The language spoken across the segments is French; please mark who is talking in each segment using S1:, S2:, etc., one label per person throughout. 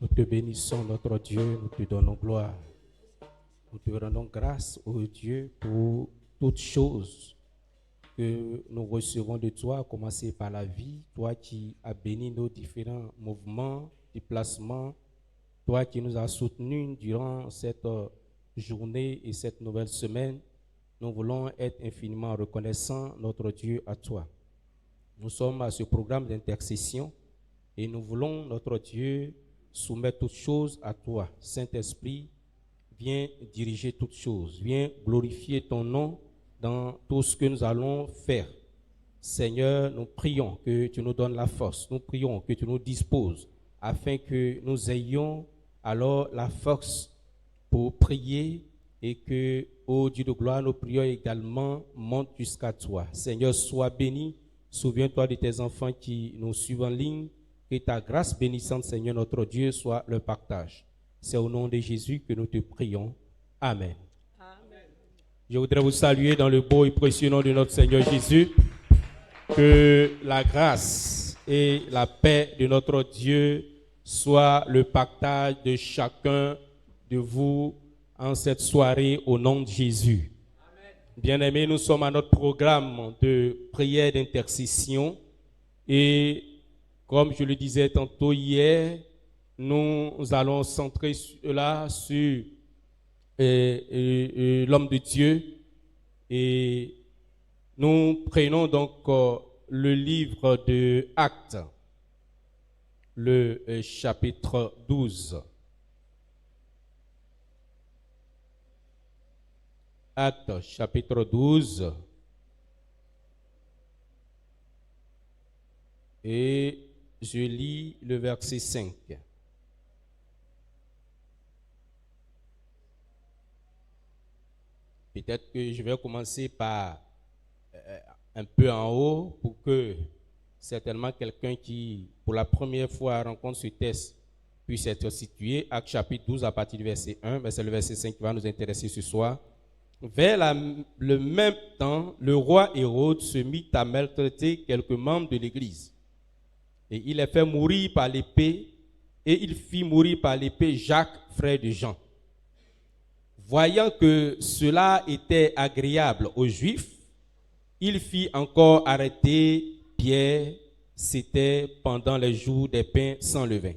S1: Nous te bénissons, notre Dieu, nous te donnons gloire. Nous te rendons grâce, ô Dieu, pour toutes choses que nous recevons de toi, à commencer par la vie, toi qui as béni nos différents mouvements, déplacements, toi qui nous as soutenus durant cette journée et cette nouvelle semaine. Nous voulons être infiniment reconnaissants, notre Dieu, à toi. Nous sommes à ce programme d'intercession et nous voulons, notre Dieu, soumettre toutes choses à toi. Saint-Esprit, viens diriger toutes choses, viens glorifier ton nom dans tout ce que nous allons faire. Seigneur, nous prions que tu nous donnes la force, nous prions que tu nous disposes afin que nous ayons alors la force pour prier et que, ô Dieu de gloire, nos prières également montent jusqu'à toi. Seigneur, sois béni. Souviens-toi de tes enfants qui nous suivent en ligne. Que ta grâce bénissante, Seigneur notre Dieu, soit le partage. C'est au nom de Jésus que nous te prions. Amen. Amen. Je voudrais vous saluer dans le beau et précieux nom de notre Seigneur Jésus. Que la grâce et la paix de notre Dieu soient le partage de chacun de vous en cette soirée au nom de Jésus. Bien-aimés, nous sommes à notre programme de prière d'intercession et comme je le disais tantôt hier, nous allons centrer cela sur l'homme de Dieu et nous prenons donc le livre de Actes, le chapitre 12. Actes, chapitre 12. Et je lis le verset 5. Peut-être que je vais commencer par un peu en haut pour que certainement quelqu'un qui, pour la première fois, rencontre ce texte puisse être situé. Actes chapitre 12 à partir du verset 1, mais c'est le verset 5 qui va nous intéresser ce soir. Vers le même temps, le roi Hérode se mit à maltraiter quelques membres de l'Église. Et il les fait mourir par l'épée, et il fit mourir par l'épée Jacques, frère de Jean. Voyant que cela était agréable aux Juifs, il fit encore arrêter Pierre, c'était pendant les jours des pains sans levain.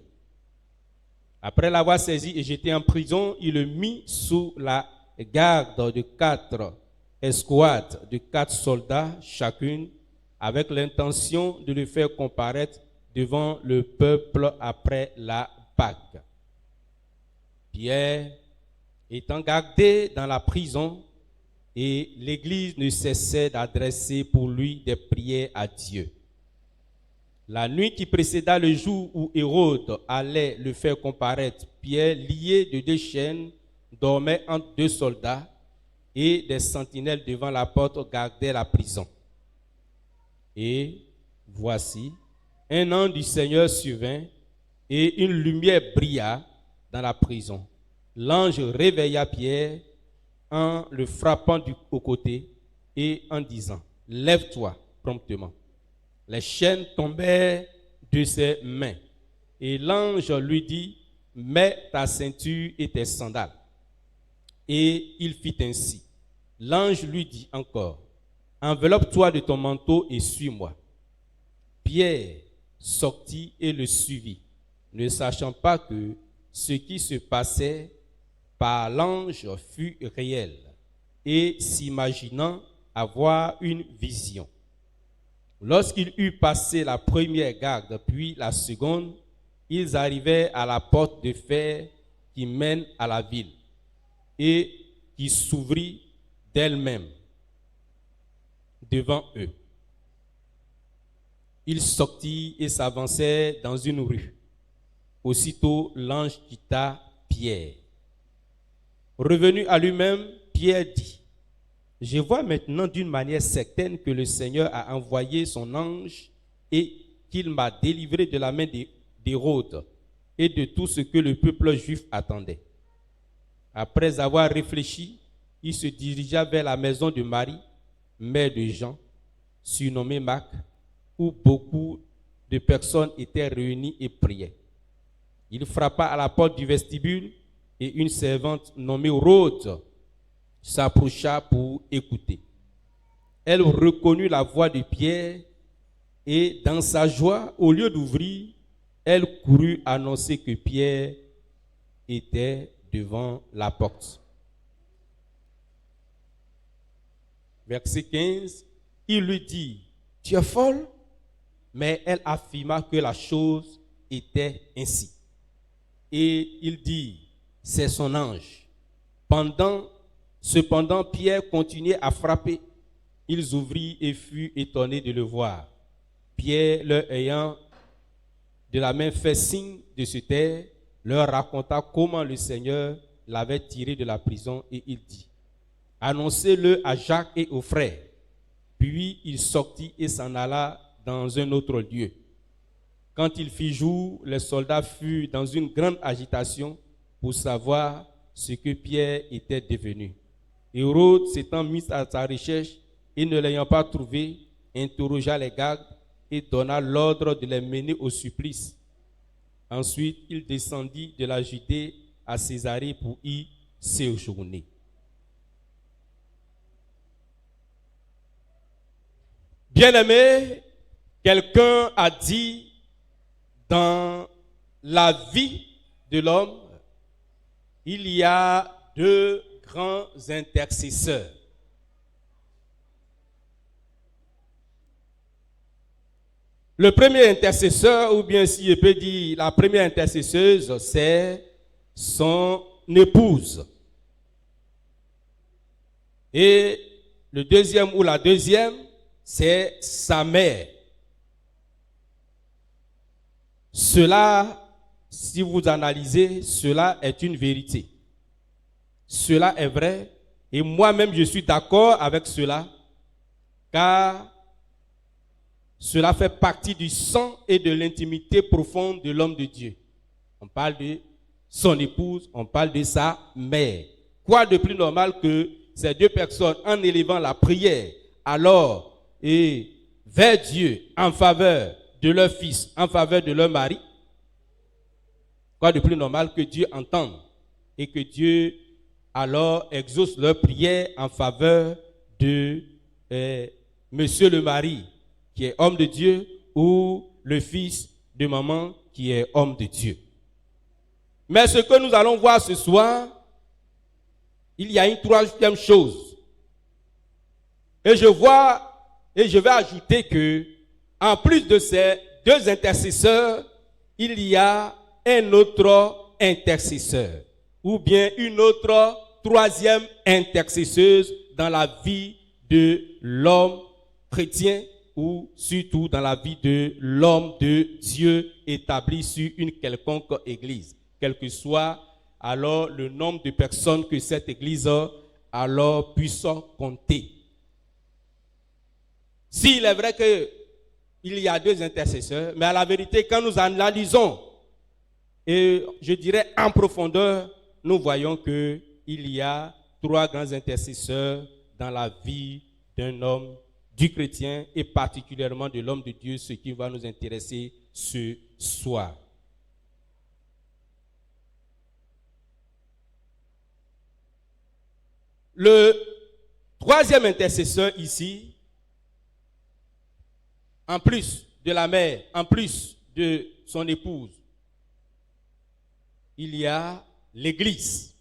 S1: Après l'avoir saisi et jeté en prison, il le mit sous la garde de 4 escouades de 4 soldats chacune, avec l'intention de le faire comparaître devant le peuple après la Pâque. Pierre étant gardé dans la prison, et l'Église ne cessait d'adresser pour lui des prières à Dieu. La nuit qui précéda le jour où Hérode allait le faire comparaître, Pierre, lié de 2 chaînes, dormait entre 2 soldats, et des sentinelles devant la porte gardaient la prison. Et voici, un ange du Seigneur survint, et une lumière brilla dans la prison. L'ange réveilla Pierre en le frappant au côté et en disant « Lève-toi promptement ». Les chaînes tombèrent de ses mains. Et l'ange lui dit « Mets ta ceinture et tes sandales ». Et il fit ainsi. L'ange lui dit encore « Enveloppe-toi de ton manteau et suis-moi ». Pierre sortit et le suivit, ne sachant pas que ce qui se passait par l'ange fut réel, et s'imaginant avoir une vision. Lorsqu'il eut passé la première garde, puis la seconde, ils arrivèrent à la porte de fer qui mène à la ville, et qui s'ouvrit d'elle-même devant eux. Ils sortirent et s'avancèrent dans une rue. Aussitôt, l'ange quitta Pierre. Revenu à lui-même, Pierre dit « Je vois maintenant d'une manière certaine que le Seigneur a envoyé son ange et qu'il m'a délivré de la main d'Hérode et de tout ce que le peuple juif attendait. » Après avoir réfléchi, il se dirigea vers la maison de Marie, mère de Jean, surnommée Marc, où beaucoup de personnes étaient réunies et priaient. Il frappa à la porte du vestibule et une servante nommée Rhode s'approcha pour écouter. Elle reconnut la voix de Pierre et dans sa joie, au lieu d'ouvrir, elle courut annoncer que Pierre était devant la porte. Verset 15, il lui dit, « Tu es folle ?» Mais elle affirma que la chose était ainsi. Et il dit, « C'est son ange. » Cependant, Pierre continuait à frapper. Ils ouvrirent et furent étonnés de le voir. Pierre, leur ayant de la main fait signe de se taire, leur raconta comment le Seigneur l'avait tiré de la prison et il dit, « Annoncez-le à Jacques et aux frères. » Puis il sortit et s'en alla dans un autre lieu. Quand il fit jour, les soldats furent dans une grande agitation pour savoir ce que Pierre était devenu. Hérode s'étant mis à sa recherche et ne l'ayant pas trouvé, interrogea les gardes et donna l'ordre de les mener au supplice. Ensuite, il descendit de la Judée à Césarée pour y séjourner. Bien-aimé, quelqu'un a dit, dans la vie de l'homme, il y a deux grands intercesseurs. Le premier intercesseur, ou bien si je peux dire la première intercesseuse, c'est son épouse. Et le deuxième ou la deuxième, c'est sa mère. Cela, si vous analysez, cela est une vérité. Cela est vrai et moi-même je suis d'accord avec cela car cela fait partie du sang et de l'intimité profonde de l'homme de Dieu. On parle de son épouse, on parle de sa mère. Quoi de plus normal que ces deux personnes, en élevant la prière, alors et vers Dieu en faveur de leur fils, en faveur de leur mari, quoi de plus normal que Dieu entende et que Dieu alors exauce leur prière en faveur de monsieur le mari qui est homme de Dieu ou le fils de maman qui est homme de Dieu. Mais ce que nous allons voir ce soir, il y a une troisième chose. Et je vais ajouter que, en plus de ces deux intercesseurs, il y a un autre intercesseur, ou bien une autre troisième intercesseuse dans la vie de l'homme chrétien, ou surtout dans la vie de l'homme de Dieu établi sur une quelconque église, quel que soit alors le nombre de personnes que cette église alors puisse compter. S'il est vrai qu'il y a deux intercesseurs, mais à la vérité, quand nous analysons, et je dirais en profondeur, nous voyons qu'il y a trois grands intercesseurs dans la vie d'un homme, du chrétien et particulièrement de l'homme de Dieu, ce qui va nous intéresser ce soir. Le troisième intercesseur ici, en plus de la mère, en plus de son épouse, il y a l'Église.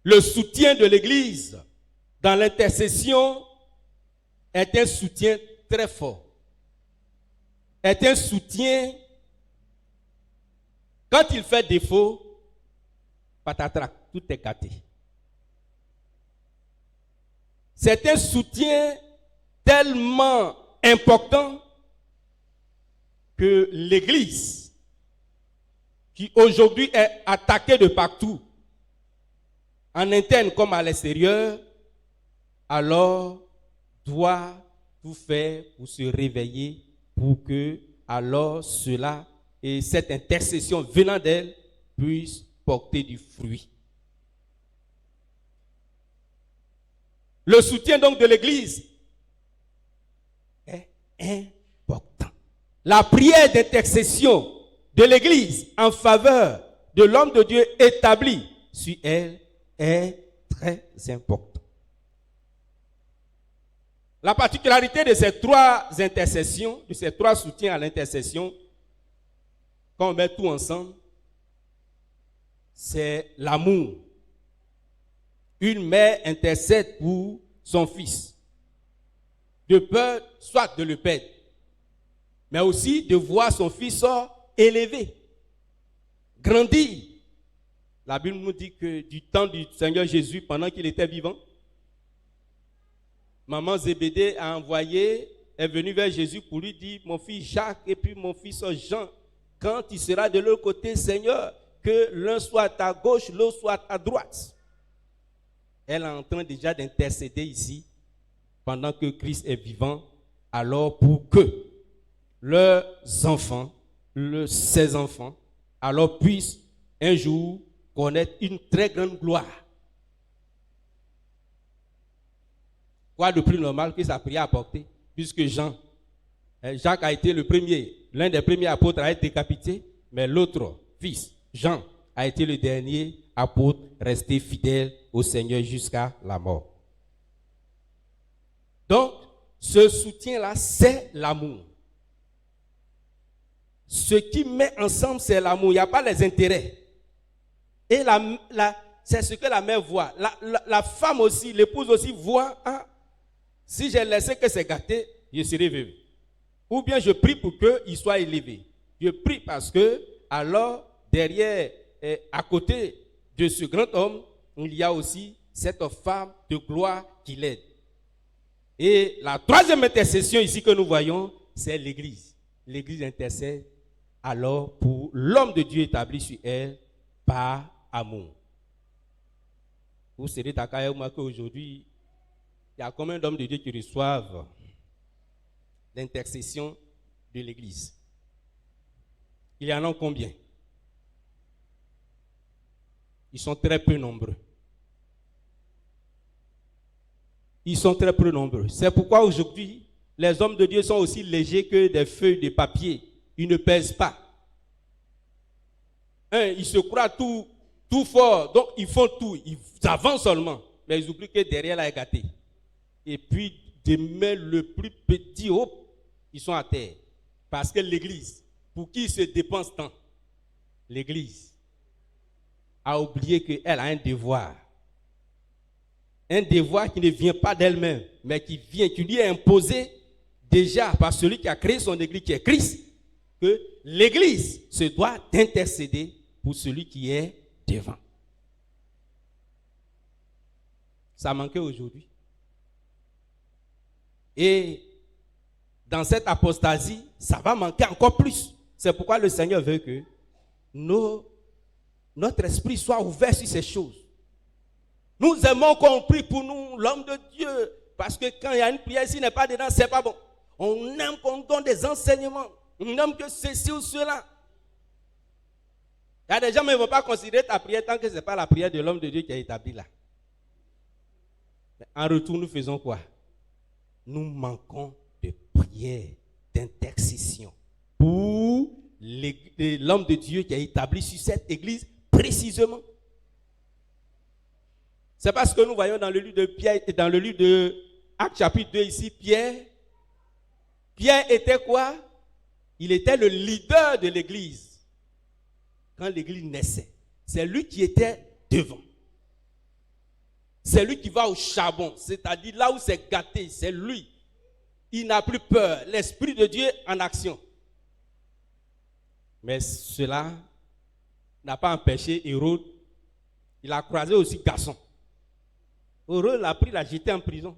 S1: Le soutien de l'Église dans l'intercession est un soutien très fort. Est un soutien, quand il fait défaut, patatrac, tout est gâté. C'est un soutien tellement important que l'Église, qui aujourd'hui est attaquée de partout, en interne comme à l'extérieur, alors doit tout faire pour se réveiller, pour que alors cela et cette intercession venant d'elle puisse porter du fruit. Le soutien donc de l'Église est important. La prière d'intercession de l'Église en faveur de l'homme de Dieu établi sur elle est très important. La particularité de ces trois intercessions, de ces trois soutiens à l'intercession, quand on met tout ensemble, c'est l'amour. Une mère intercède pour son fils, de peur soit de le perdre, mais aussi de voir son fils élevé, grandir. La Bible nous dit que du temps du Seigneur Jésus, pendant qu'il était vivant, maman Zébédée est venue vers Jésus pour lui dire, mon fils Jacques et puis mon fils Jean, quand il sera de l'autre côté, Seigneur, que l'un soit à ta gauche, l'autre soit à droite. Elle est en train déjà d'intercéder ici, pendant que Christ est vivant, alors pour que leurs enfants, ses enfants, alors puissent un jour connaître une très grande gloire. Quoi de plus normal que sa prière apportée, puisque Jacques a été le premier, l'un des premiers apôtres à être décapité, mais l'autre fils, Jean, a été le dernier apôtre resté fidèle au Seigneur jusqu'à la mort. Donc, ce soutien-là, c'est l'amour. Ce qui met ensemble, c'est l'amour. Il n'y a pas les intérêts. Et c'est ce que la mère voit. La femme aussi, l'épouse aussi voit, si j'ai laissé que c'est gâté, je serai veuve. Ou bien je prie pour qu'il soit élevé. Je prie parce que, alors, derrière, à côté de ce grand homme, il y a aussi cette femme de gloire qui l'aide. Et la troisième intercession ici que nous voyons, c'est l'Église. L'Église intercède alors pour l'homme de Dieu établi sur elle par amour. Vous serez d'accord avec moi qu'aujourd'hui, il y a combien d'hommes de Dieu qui reçoivent l'intercession de l'Église? Il y en a combien? Ils sont très peu nombreux. Ils sont très peu nombreux. C'est pourquoi aujourd'hui, les hommes de Dieu sont aussi légers que des feuilles de papier. Ils ne pèsent pas. Ils se croient tout fort, donc ils font tout. Ils avancent seulement, mais ils oublient que derrière là est gâté. Et puis, demain, le plus petit, ils sont à terre. Parce que l'Église, pour qui se dépense tant, l'Église a oublié qu'elle a un devoir. Un devoir qui ne vient pas d'elle-même, mais qui lui est imposé déjà par celui qui a créé son Église, qui est Christ, que l'Église se doit d'intercéder pour celui qui est devant. Ça manquait aujourd'hui. Et dans cette apostasie, ça va manquer encore plus. C'est pourquoi le Seigneur veut que notre esprit soit ouvert sur ces choses. Nous aimons qu'on prie pour nous, l'homme de Dieu, parce que quand il y a une prière, s'il n'est pas dedans, c'est pas bon. On aime qu'on donne des enseignements. On aime que ceci ou cela. Il y a des gens qui ne vont pas considérer ta prière tant que ce n'est pas la prière de l'homme de Dieu qui est établie là. En retour, nous faisons quoi? Nous manquons de prière, d'intercession pour l'homme de Dieu qui est établi sur cette église précisément. C'est parce que nous voyons dans le livre de Pierre, dans le livre de Actes chapitre 2 ici, Pierre était quoi? Il était le leader de l'église. Quand l'église naissait, c'est lui qui était devant. C'est lui qui va au charbon, c'est-à-dire là où c'est gâté, c'est lui. Il n'a plus peur, l'Esprit de Dieu en action. Mais cela n'a pas empêché Hérode. Il a croisé aussi garçon. Hérode l'a pris, l'a jeté en prison.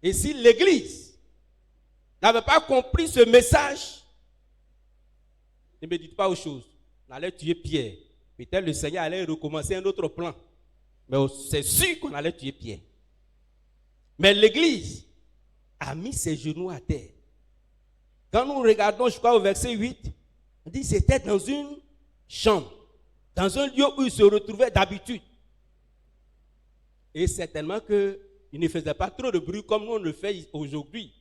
S1: Et si l'église n'avait pas compris ce message, ne me dites pas autre chose. On allait tuer Pierre. Peut-être le Seigneur allait recommencer un autre plan. Mais c'est sûr qu'on allait tuer Pierre. Mais l'église a mis ses genoux à terre. Quand nous regardons, je crois, au verset 8, on dit que c'était dans une chambre, dans un lieu où il se retrouvait d'habitude. Et certainement qu'il ne faisait pas trop de bruit comme nous on le fait aujourd'hui.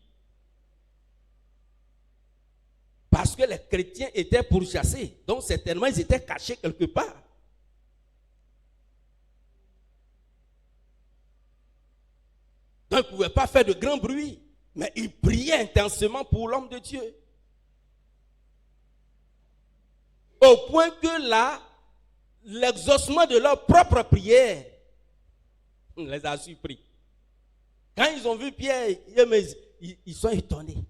S1: Parce que les chrétiens étaient pourchassés. Donc certainement, ils étaient cachés quelque part. Donc ils ne pouvaient pas faire de grand bruit. Mais ils priaient intensément pour l'homme de Dieu. Au point que là, l'exaucement de leur propre prière les a surpris. Quand ils ont vu Pierre, ils sont étonnés.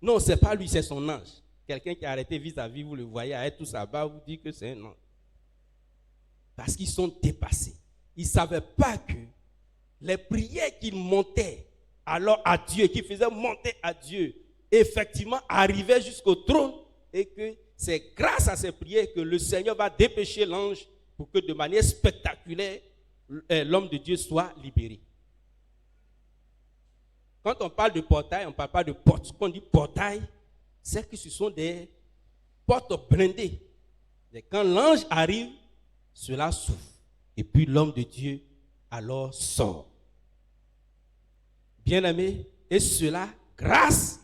S1: Non, ce n'est pas lui, c'est son ange. Quelqu'un qui a arrêté vis-à-vis, vous le voyez avec tout ça bas, vous dit que c'est un ange. Parce qu'ils sont dépassés. Ils ne savaient pas que les prières qu'ils montaient alors à Dieu, qu'ils faisaient monter à Dieu, effectivement arrivaient jusqu'au trône et que c'est grâce à ces prières que le Seigneur va dépêcher l'ange pour que de manière spectaculaire, l'homme de Dieu soit libéré. Quand on parle de portail, on ne parle pas de porte. Quand on dit portail, c'est que ce sont des portes blindées. Et quand l'ange arrive, cela s'ouvre. Et puis l'homme de Dieu alors sort. Bien-aimés, et cela grâce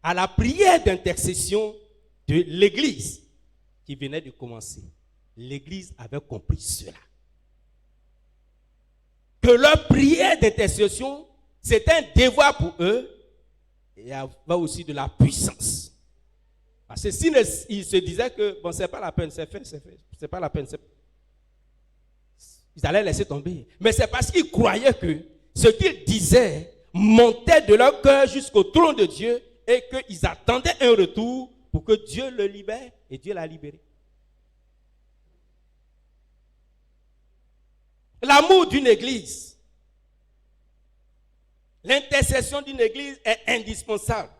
S1: à la prière d'intercession de l'Église qui venait de commencer. L'Église avait compris cela. Que leur prière d'intercession, c'était un devoir pour eux et il y avait aussi de la puissance. Parce que s'ils se disaient que bon, c'est pas la peine, c'est fait, c'est pas la peine, ils allaient laisser tomber. Mais c'est parce qu'ils croyaient que ce qu'ils disaient montait de leur cœur jusqu'au trône de Dieu et qu'ils attendaient un retour pour que Dieu le libère et Dieu l'a libéré. L'amour d'une église, l'intercession d'une église est indispensable.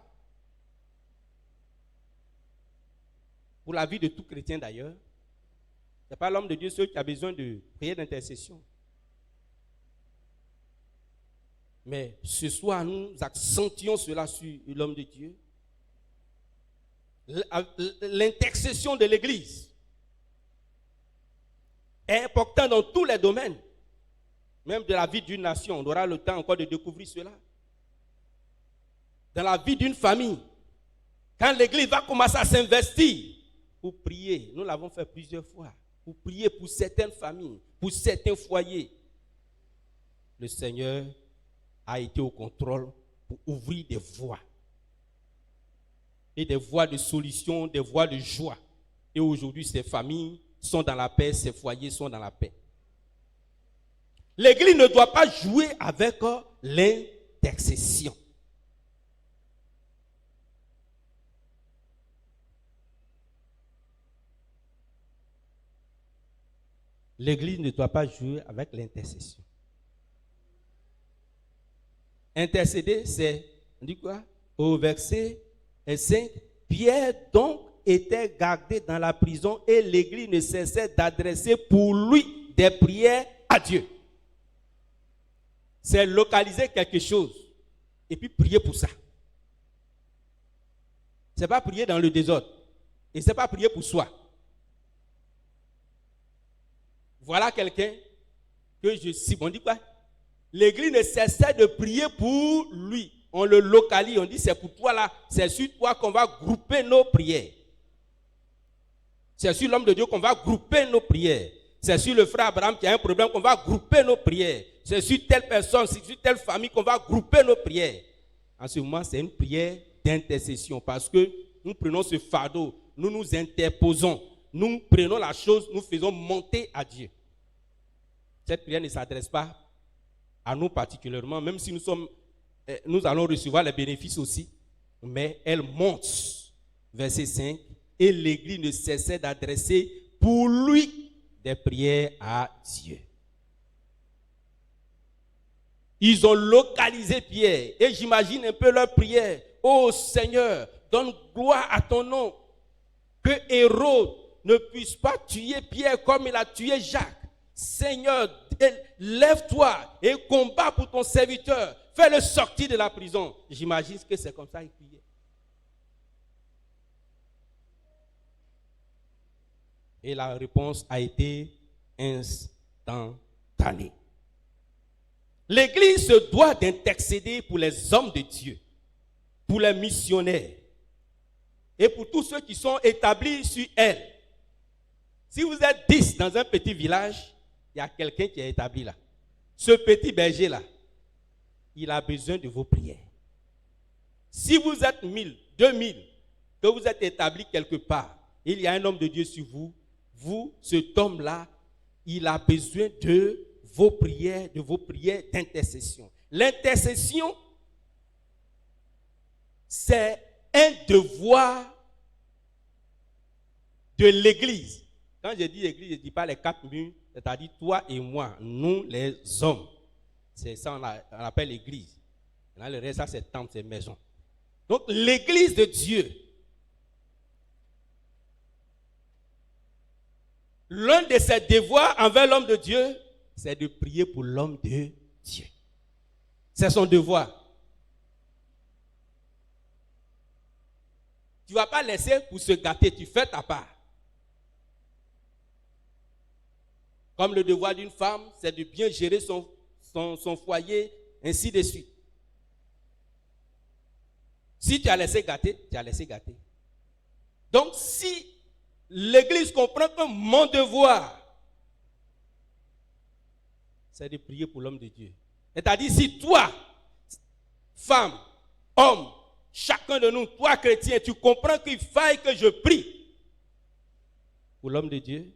S1: Pour la vie de tout chrétien d'ailleurs. Ce n'est pas l'homme de Dieu seul qui a besoin de prière d'intercession. Mais ce soir, nous accentuons cela sur l'homme de Dieu. L'intercession de l'église est importante dans tous les domaines. Même de la vie d'une nation. On aura le temps encore de découvrir cela. Dans la vie d'une famille. Quand l'église va commencer à s'investir pour prier, nous l'avons fait plusieurs fois, pour prier pour certaines familles, pour certains foyers, le Seigneur a été au contrôle pour ouvrir des voies. Et des voies de solution, des voies de joie. Et aujourd'hui, ces familles sont dans la paix, ces foyers sont dans la paix. L'église ne doit pas jouer avec l'intercession. L'église ne doit pas jouer avec l'intercession. Intercéder, c'est, on dit quoi? Au verset 5, Pierre donc était gardé dans la prison et l'église ne cessait d'adresser pour lui des prières à Dieu. C'est localiser quelque chose et puis prier pour ça. Ce n'est pas prier dans le désordre et ce n'est pas prier pour soi. Voilà quelqu'un que je cite. On dit quoi? L'église ne cessait de prier pour lui. On le localise, on dit c'est pour toi là, c'est sur toi qu'on va grouper nos prières. C'est sur l'homme de Dieu qu'on va grouper nos prières. C'est sur le frère Abraham qui a un problème qu'on va grouper nos prières. C'est sur telle personne, c'est sur telle famille qu'on va grouper nos prières. En ce moment, c'est une prière d'intercession parce que nous prenons ce fardeau, nous nous interposons, nous prenons la chose, nous faisons monter à Dieu. Cette prière ne s'adresse pas à nous particulièrement, même si nous allons recevoir les bénéfices aussi, mais elle monte, verset 5, et l'église ne cessait d'adresser pour lui des prières à Dieu. Ils ont localisé Pierre, et j'imagine un peu leur prière. Oh Seigneur, donne gloire à ton nom, que Hérode ne puisse pas tuer Pierre comme il a tué Jacques. Seigneur, lève-toi et combat pour ton serviteur. Fais-le sortir de la prison. J'imagine que c'est comme ça qu'il priait. Et la réponse a été instantanée. L'Église se doit d'intercéder pour les hommes de Dieu, pour les missionnaires.
S2: et pour tous ceux qui sont établis sur elle. Si vous êtes 10 dans un petit village, il y a quelqu'un qui est établi là. Ce petit berger-là, il a besoin de vos prières. Si vous êtes 1000, 2000, que vous êtes établi quelque part, il y a un homme de Dieu sur vous, cet homme-là, il a besoin de vos prières d'intercession. L'intercession, c'est un devoir de l'Église. Quand je dis Église, je ne dis pas les 4 murs, c'est-à-dire toi et moi, nous les hommes. C'est ça on appelle l'Église. Dans le reste, ça c'est temple, c'est maison. Donc l'Église de Dieu, l'un de ses devoirs envers l'homme de Dieu, c'est de prier pour l'homme de Dieu. C'est son devoir. Tu ne vas pas laisser pour se gâter, tu fais ta part. Comme le devoir d'une femme, c'est de bien gérer son foyer, ainsi de suite. Si tu as laissé gâter, tu as laissé gâter. Donc, si l'Église comprend que mon devoir, c'est de prier pour l'homme de Dieu. C'est-à-dire, si toi, femme, homme, chacun de nous, toi chrétien, tu comprends qu'il faille que je prie pour l'homme de Dieu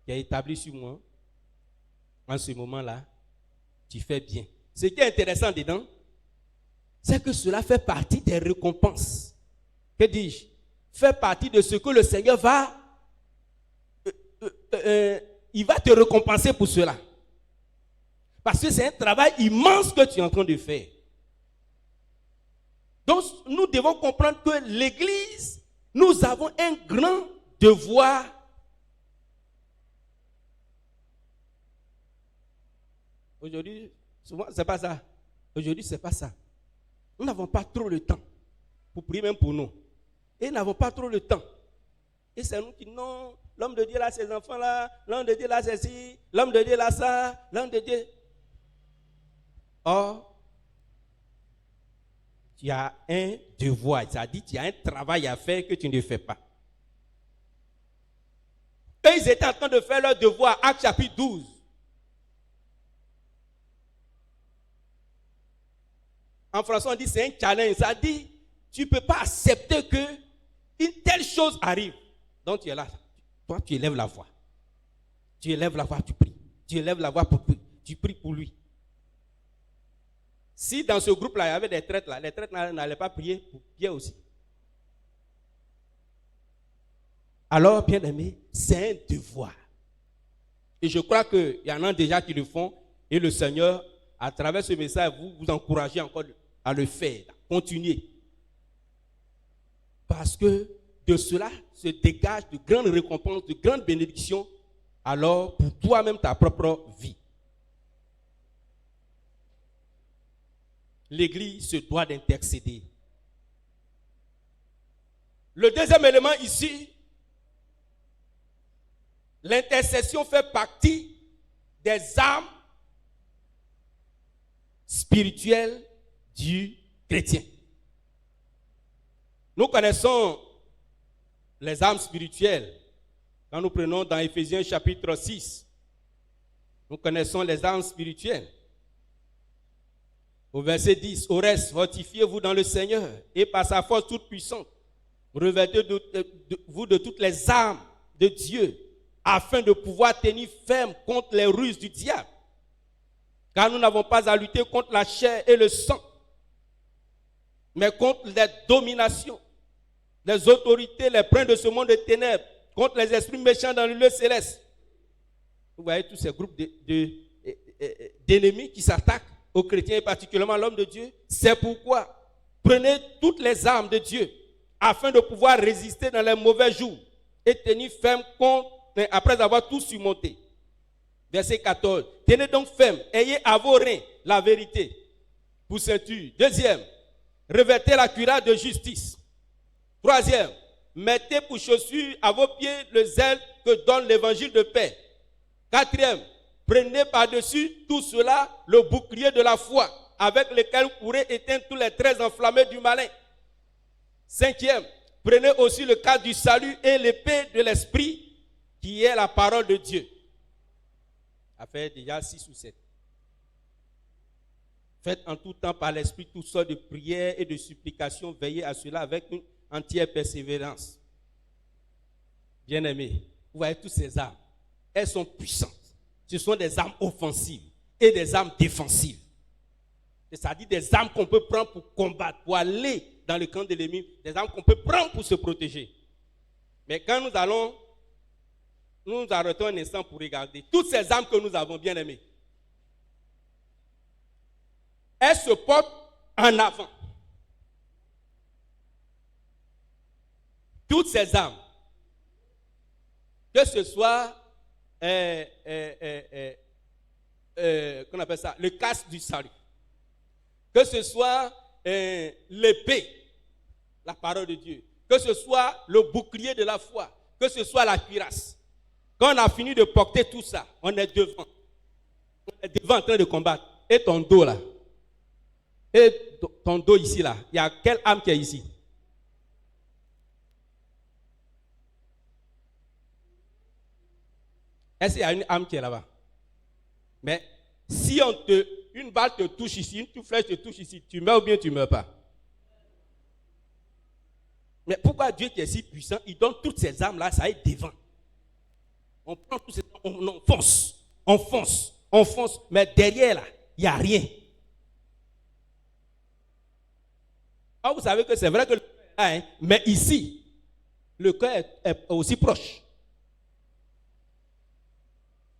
S2: qui est établi sur moi, en ce moment-là, tu fais bien. Ce qui est intéressant dedans, c'est que cela fait partie des récompenses. Que dis-je? Fait partie de ce que le Seigneur il va te récompenser pour cela. Parce que c'est un travail immense que tu es en train de faire. Donc, nous devons comprendre que l'Église, nous avons un grand devoir. Aujourd'hui, souvent, c'est pas ça. Aujourd'hui, c'est pas ça. Nous n'avons pas trop le temps pour prier même pour nous. Et nous n'avons pas trop le temps. Et c'est nous qui, non, l'homme de Dieu là, ses enfants là, l'homme de Dieu là, c'est ci, l'homme de Dieu là, ça, l'homme de Dieu. Or, tu as un devoir, c'est-à-dire tu as un travail à faire que tu ne fais pas. Eux, ils étaient en train de faire leur devoir, Actes chapitre 12. En français, on dit c'est un challenge. Ça dit, tu ne peux pas accepter qu'une telle chose arrive. Donc tu es là. Toi, tu élèves la voix. Tu élèves la voix, tu pries. Tu élèves la voix pour prier. Tu pries pour lui. Si dans ce groupe-là, il y avait des traîtres là, les traîtres n'allaient pas prier pour Pierre aussi. Alors, bien aimé, c'est un devoir. Et je crois qu'il y en a déjà qui le font. Et le Seigneur, à travers ce message, vous encouragez encore à le faire, à continuer. Parce que de cela se dégagent de grandes récompenses, de grandes bénédictions, alors pour toi-même, ta propre vie. L'Église se doit d'intercéder. Le deuxième élément ici, l'intercession fait partie des armes spirituelles du chrétien. Nous connaissons les armes spirituelles. Quand nous prenons dans Éphésiens chapitre 6, nous connaissons les armes spirituelles. Au verset 10, au reste, fortifiez-vous dans le Seigneur et par sa force toute puissante, revêtez-vous de toutes les armes de Dieu afin de pouvoir tenir ferme contre les ruses du diable. Car nous n'avons pas à lutter contre la chair et le sang, mais contre les dominations, les autorités, les princes de ce monde de ténèbres, contre les esprits méchants dans le lieu céleste. Vous voyez tous ces groupes d'ennemis qui s'attaquent aux chrétiens et particulièrement à l'homme de Dieu. C'est pourquoi prenez toutes les armes de Dieu afin de pouvoir résister dans les mauvais jours et tenir ferme après avoir tout surmonté. Verset 14. Tenez donc ferme, ayez à vos reins la vérité pour ceinture. Deuxième, revêtez la cuirasse de justice. Troisième, mettez pour chaussure à vos pieds le zèle que donne l'évangile de paix. Quatrième, prenez par-dessus tout cela le bouclier de la foi avec lequel vous pourrez éteindre tous les traits enflammés du malin. Cinquième, Prenez aussi le casque du salut et l'épée de l'esprit, qui est la parole de Dieu. Ça fait déjà 6 ou 7. Faites en tout temps par l'esprit toutes sortes de prières et de supplications. Veillez à cela avec une entière persévérance. Bien-aimés, vous voyez toutes ces armes. Elles sont puissantes. Ce sont des armes offensives et des armes défensives. C'est-à-dire des armes qu'on peut prendre pour combattre, pour aller dans le camp de l'ennemi, des armes qu'on peut prendre pour se protéger. Mais quand nous nous arrêtons un instant pour regarder toutes ces armes que nous avons, bien aimées, elles se portent en avant. Toutes ces armes, que ce soit qu'on appelle ça, le casque du salut, que ce soit l'épée, la parole de Dieu, que ce soit le bouclier de la foi, que ce soit la cuirasse. Quand on a fini de porter tout ça, on est devant. On est devant en train de combattre. Et ton dos là, et ton dos ici là, il y a quelle âme qui est ici? Est-ce qu'il y a une âme qui est là-bas? Mais si une balle te touche ici, une flèche te touche ici, tu meurs ou bien tu ne meurs pas? Mais pourquoi Dieu qui est si puissant, il donne toutes ces armes-là, ça est devant. On prend toutes ces armes, on fonce, mais derrière là, il n'y a rien. Ah, vous savez que c'est vrai que le cœur est là, hein, mais ici, le cœur est aussi proche.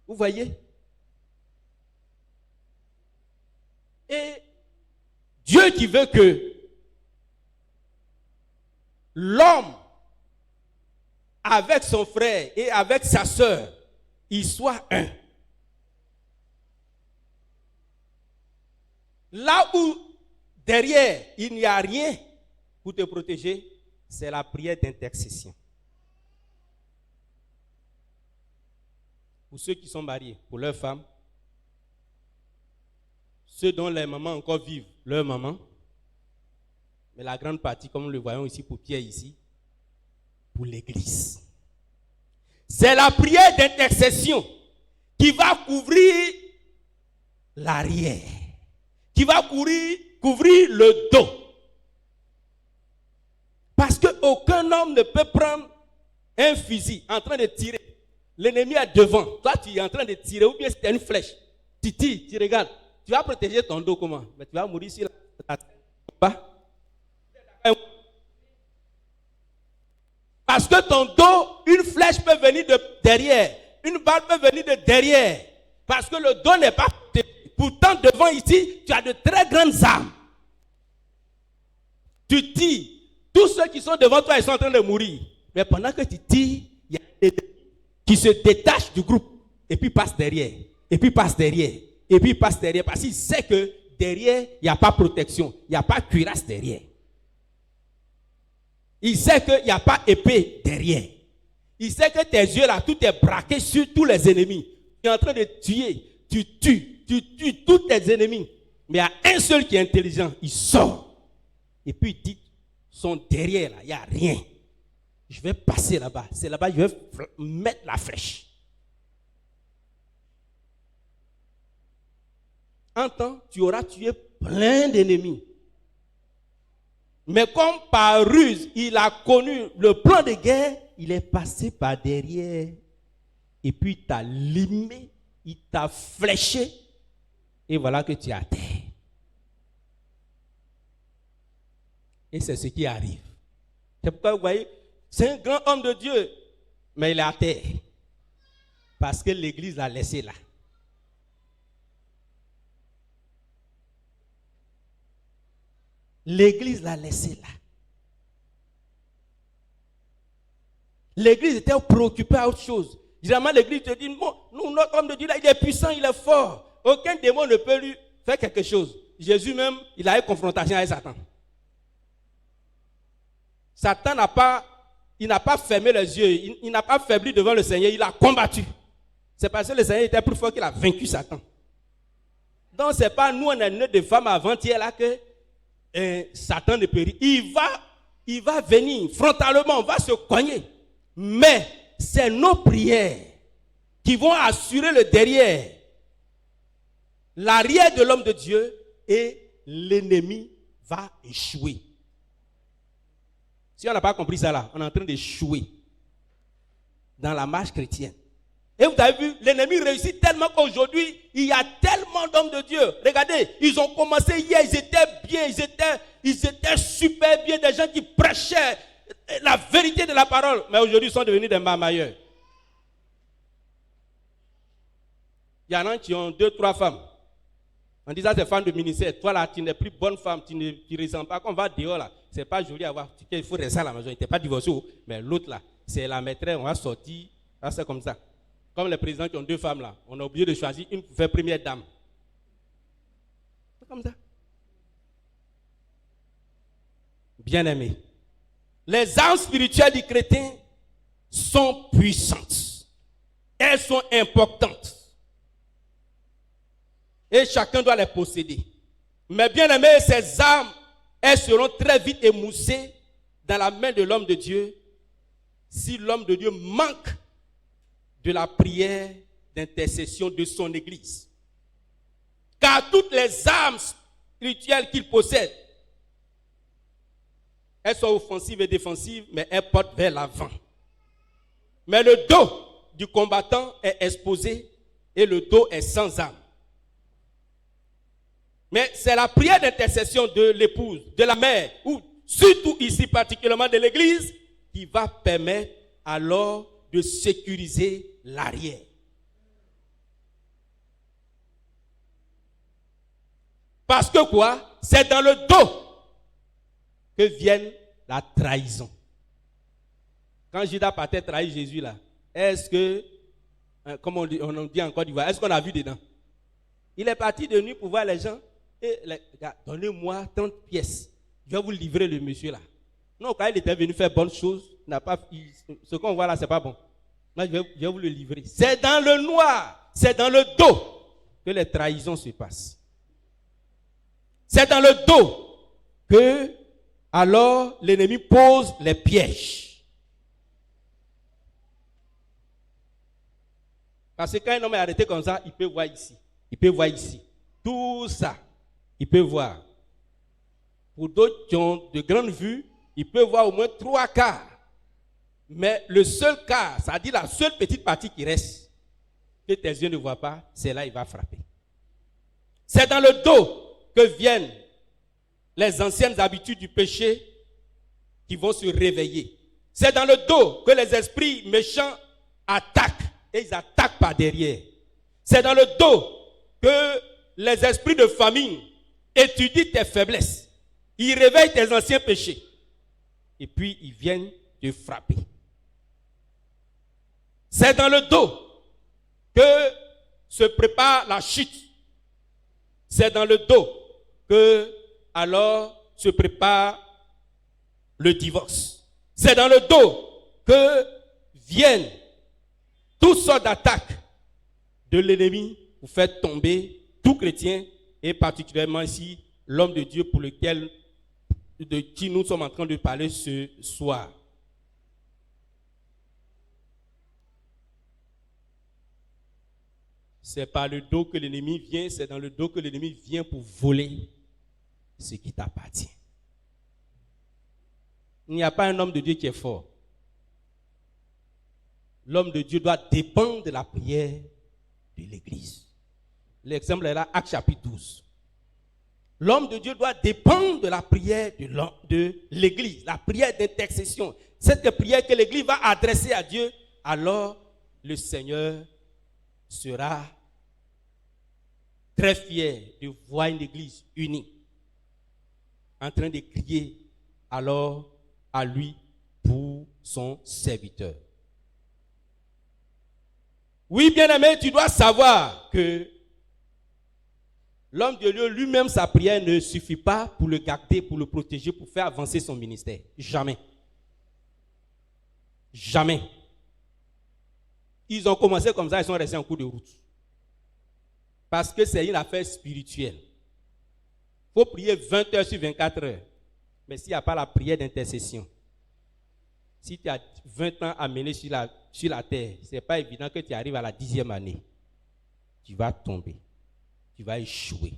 S2: Vous voyez? Et Dieu qui veut que l'homme, avec son frère et avec sa sœur, il soit un. Là où derrière il n'y a rien pour te protéger, c'est la prière d'intercession. Pour ceux qui sont mariés, pour leurs femmes, ceux dont les mamans encore vivent, leurs mamans, mais la grande partie, comme nous le voyons ici pour Pierre ici, pour l'église. C'est la prière d'intercession qui va couvrir l'arrière, qui va couvrir le dos. Parce qu'aucun homme ne peut prendre un fusil en train de tirer. L'ennemi est devant. Toi, tu es en train de tirer, ou bien c'est une flèche. Tu tires, tu regardes. Tu vas protéger ton dos comment? Mais tu vas mourir sur la tête. Parce que ton dos, une flèche peut venir de derrière. Une balle peut venir de derrière. Parce que le dos n'est pas protégé. Pourtant, devant ici, tu as de très grandes armes. Tu tires. Tous ceux qui sont devant toi, ils sont en train de mourir. Mais pendant que tu tires, il y a des qui se détachent du groupe. Et puis passe derrière. Et puis passe derrière. Et puis passe derrière. Parce qu'il sait que derrière, il n'y a pas protection. Il n'y a pas cuirasse derrière. Il sait qu'il n'y a pas épée derrière. Il sait que tes yeux là, tout est braqué sur tous les ennemis. Tu es en train de tuer. Tu tues tous tes ennemis. Mais il y a un seul qui est intelligent. Il sort. Et puis il dit, son derrière là, il n'y a rien. Je vais passer là-bas. C'est là-bas que je vais mettre la flèche. En temps, tu auras tué plein d'ennemis. Mais comme par ruse, il a connu le plan de guerre, il est passé par derrière. Et puis il t'a limé, il t'a fléché. Et voilà que tu es à terre. Et c'est ce qui arrive. C'est pourquoi vous voyez, c'est un grand homme de Dieu, mais il est à terre. Parce que l'église l'a laissé là. L'église l'a laissé là. L'église était préoccupée à autre chose. Généralement, l'église te dit, nous, notre homme de Dieu là, il est puissant, il est fort. Aucun démon ne peut lui faire quelque chose. Jésus même, il a eu confrontation avec Satan. Satan n'a pas fermé les yeux, il n'a pas faibli devant le Seigneur, il a combattu. C'est parce que le Seigneur était plus fort qu'il a vaincu Satan. Donc, ce n'est pas nous, on est né de femmes avant-hier là que Satan ne périt. Il va il va venir frontalement, on va se cogner. Mais c'est nos prières qui vont assurer le derrière, l'arrière de l'homme de Dieu, et l'ennemi va échouer. Si on n'a pas compris ça là, on est en train d'échouer dans la marche chrétienne. Et vous avez vu, l'ennemi réussit tellement qu'aujourd'hui, il y a tellement d'hommes de Dieu. Regardez, ils ont commencé hier, ils étaient bien, ils étaient super bien, des gens qui prêchaient la vérité de la parole. Mais aujourd'hui, ils sont devenus des marmailleurs. Il y en a qui ont 2, 3 femmes. On dit ça, c'est femme de ministère. Toi là, tu n'es plus bonne femme, tu ne ressembles pas. Quand on va dehors là, c'est pas joli à voir. Il faut rester à la maison. Il n'était pas divorcé. Mais l'autre là, c'est la maîtresse, on va sortir. Là, c'est comme ça. Comme les présidents qui ont 2 femmes là, on a oublié de choisir une pour faire première dame. C'est comme ça. Bien-aimés, les armes spirituelles du chrétien sont puissantes. Elles sont importantes. Et chacun doit les posséder. Mais bien-aimés, ces armes, elles seront très vite émoussées dans la main de l'homme de Dieu si l'homme de Dieu manque de la prière d'intercession de son église. Car toutes les armes spirituelles qu'il possède, elles sont offensives et défensives, mais elles portent vers l'avant. Mais le dos du combattant est exposé et le dos est sans armes. Mais c'est la prière d'intercession de l'épouse, de la mère, ou surtout ici particulièrement de l'église, qui va permettre alors de sécuriser l'arrière. Parce que quoi? C'est dans le dos que vient la trahison. Quand Judas partait trahir Jésus là, est-ce que, comme on dit en Côte d'Ivoire, est-ce qu'on a vu dedans? Il est parti de nuit pour voir les gens. Et les gars, donnez-moi 30 pièces. Je vais vous livrer le monsieur là. Non, quand il était venu faire bonne chose, ce qu'on voit là, c'est pas bon. Moi, je vais vous le livrer. C'est dans le noir, c'est dans le dos que les trahisons se passent. C'est dans le dos que, alors, l'ennemi pose les pièges. Parce que quand un homme est arrêté comme ça, il peut voir ici. Il peut voir ici. Tout ça, il peut voir. Pour d'autres qui ont de grandes vues, il peut voir au moins 3 quarts. Mais le seul quart, c'est-à-dire la seule petite partie qui reste, que tes yeux ne voient pas, c'est là qu'il va frapper. C'est dans le dos que viennent les anciennes habitudes du péché qui vont se réveiller. C'est dans le dos que les esprits méchants attaquent, et ils attaquent par derrière. C'est dans le dos que les esprits de famine étudient tes faiblesses. Ils réveillent tes anciens péchés. Et puis, ils viennent te frapper. C'est dans le dos que se prépare la chute. C'est dans le dos que, alors, se prépare le divorce. C'est dans le dos que viennent toutes sortes d'attaques de l'ennemi pour faire tomber tout chrétien, et particulièrement ici l'homme de Dieu de qui nous sommes en train de parler ce soir. C'est par le dos que l'ennemi vient, c'est dans le dos que l'ennemi vient pour voler ce qui t'appartient. Il n'y a pas un homme de Dieu qui est fort. L'homme de Dieu doit dépendre de la prière de l'Église. L'exemple est là, Actes chapitre 12. L'homme de Dieu doit dépendre de la prière de l'Église, la prière d'intercession. Cette prière que l'Église va adresser à Dieu, alors le Seigneur sera très fier de voir une Église unie, en train de crier alors à lui pour son serviteur. Oui, bien-aimé, tu dois savoir que l'homme de Dieu lui-même, sa prière ne suffit pas pour le garder, pour le protéger, pour faire avancer son ministère. Jamais. Jamais. Ils ont commencé comme ça, ils sont restés en cours de route. Parce que c'est une affaire spirituelle. Il faut prier 20 heures sur 24 heures. Mais s'il n'y a pas la prière d'intercession, si tu as 20 ans à mener sur la terre, ce n'est pas évident que tu arrives à la 10e année. Tu vas tomber. Tu vas échouer.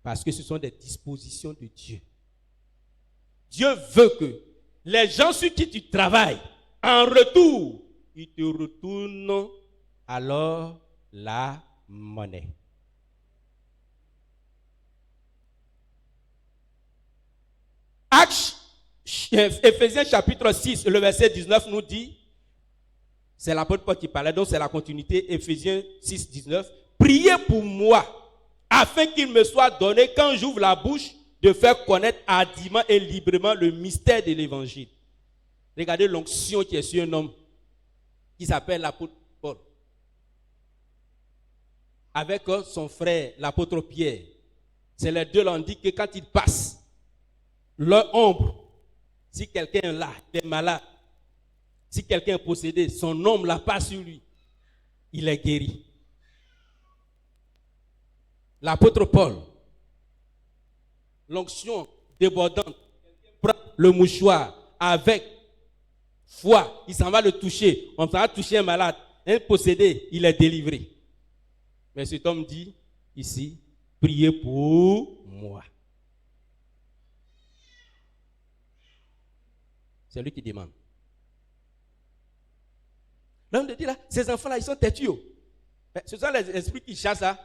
S2: Parce que ce sont des dispositions de Dieu. Dieu veut que les gens sur qui tu travailles, en retour, ils te retournent alors la monnaie. Éphésiens chapitre 6, le verset 19 nous dit, c'est l'apôtre Paul qui parlait, donc c'est la continuité, Éphésiens 6, 19, priez pour moi, afin qu'il me soit donné, quand j'ouvre la bouche, de faire connaître hardiment et librement le mystère de l'évangile. Regardez l'onction qui est sur un homme qui s'appelle l'apôtre Paul. Avec son frère, l'apôtre Pierre. C'est les deux l'ont dit que quand ils passent, leur ombre, si quelqu'un est là, il est malade, si quelqu'un est possédé, son ombre la passe sur lui, il est guéri. L'apôtre Paul, l'onction débordante, prend le mouchoir avec foi, il s'en va le toucher, on s'en va toucher un malade, un possédé, il est délivré. Mais cet homme dit ici, priez pour moi. C'est lui qui demande. L'homme te dit là, ces enfants-là, ils sont têtus. Ce sont les esprits qui chassent ça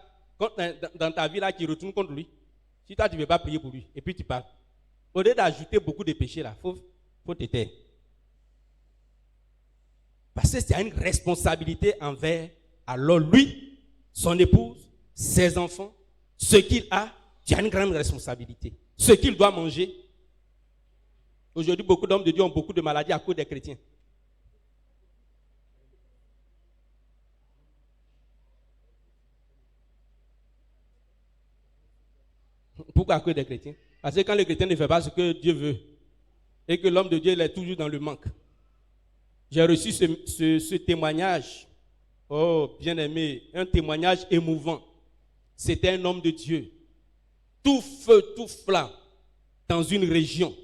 S2: dans ta vie là, qui retournent contre lui. Si toi, tu ne veux pas prier pour lui, et puis tu parles. Au lieu d'ajouter beaucoup de péchés là, il faut te taire. Parce que c'est une responsabilité envers, alors lui, son épouse, ses enfants, ce qu'il a, tu as une grande responsabilité. Ce qu'il doit manger. Aujourd'hui, beaucoup d'hommes de Dieu ont beaucoup de maladies à cause des chrétiens. Pourquoi à cause des chrétiens? Parce que quand le chrétien ne fait pas ce que Dieu veut, et que l'homme de Dieu il est toujours dans le manque. J'ai reçu ce témoignage, oh bien-aimé, un témoignage émouvant. C'était un homme de Dieu, tout feu, tout flamme, dans une région.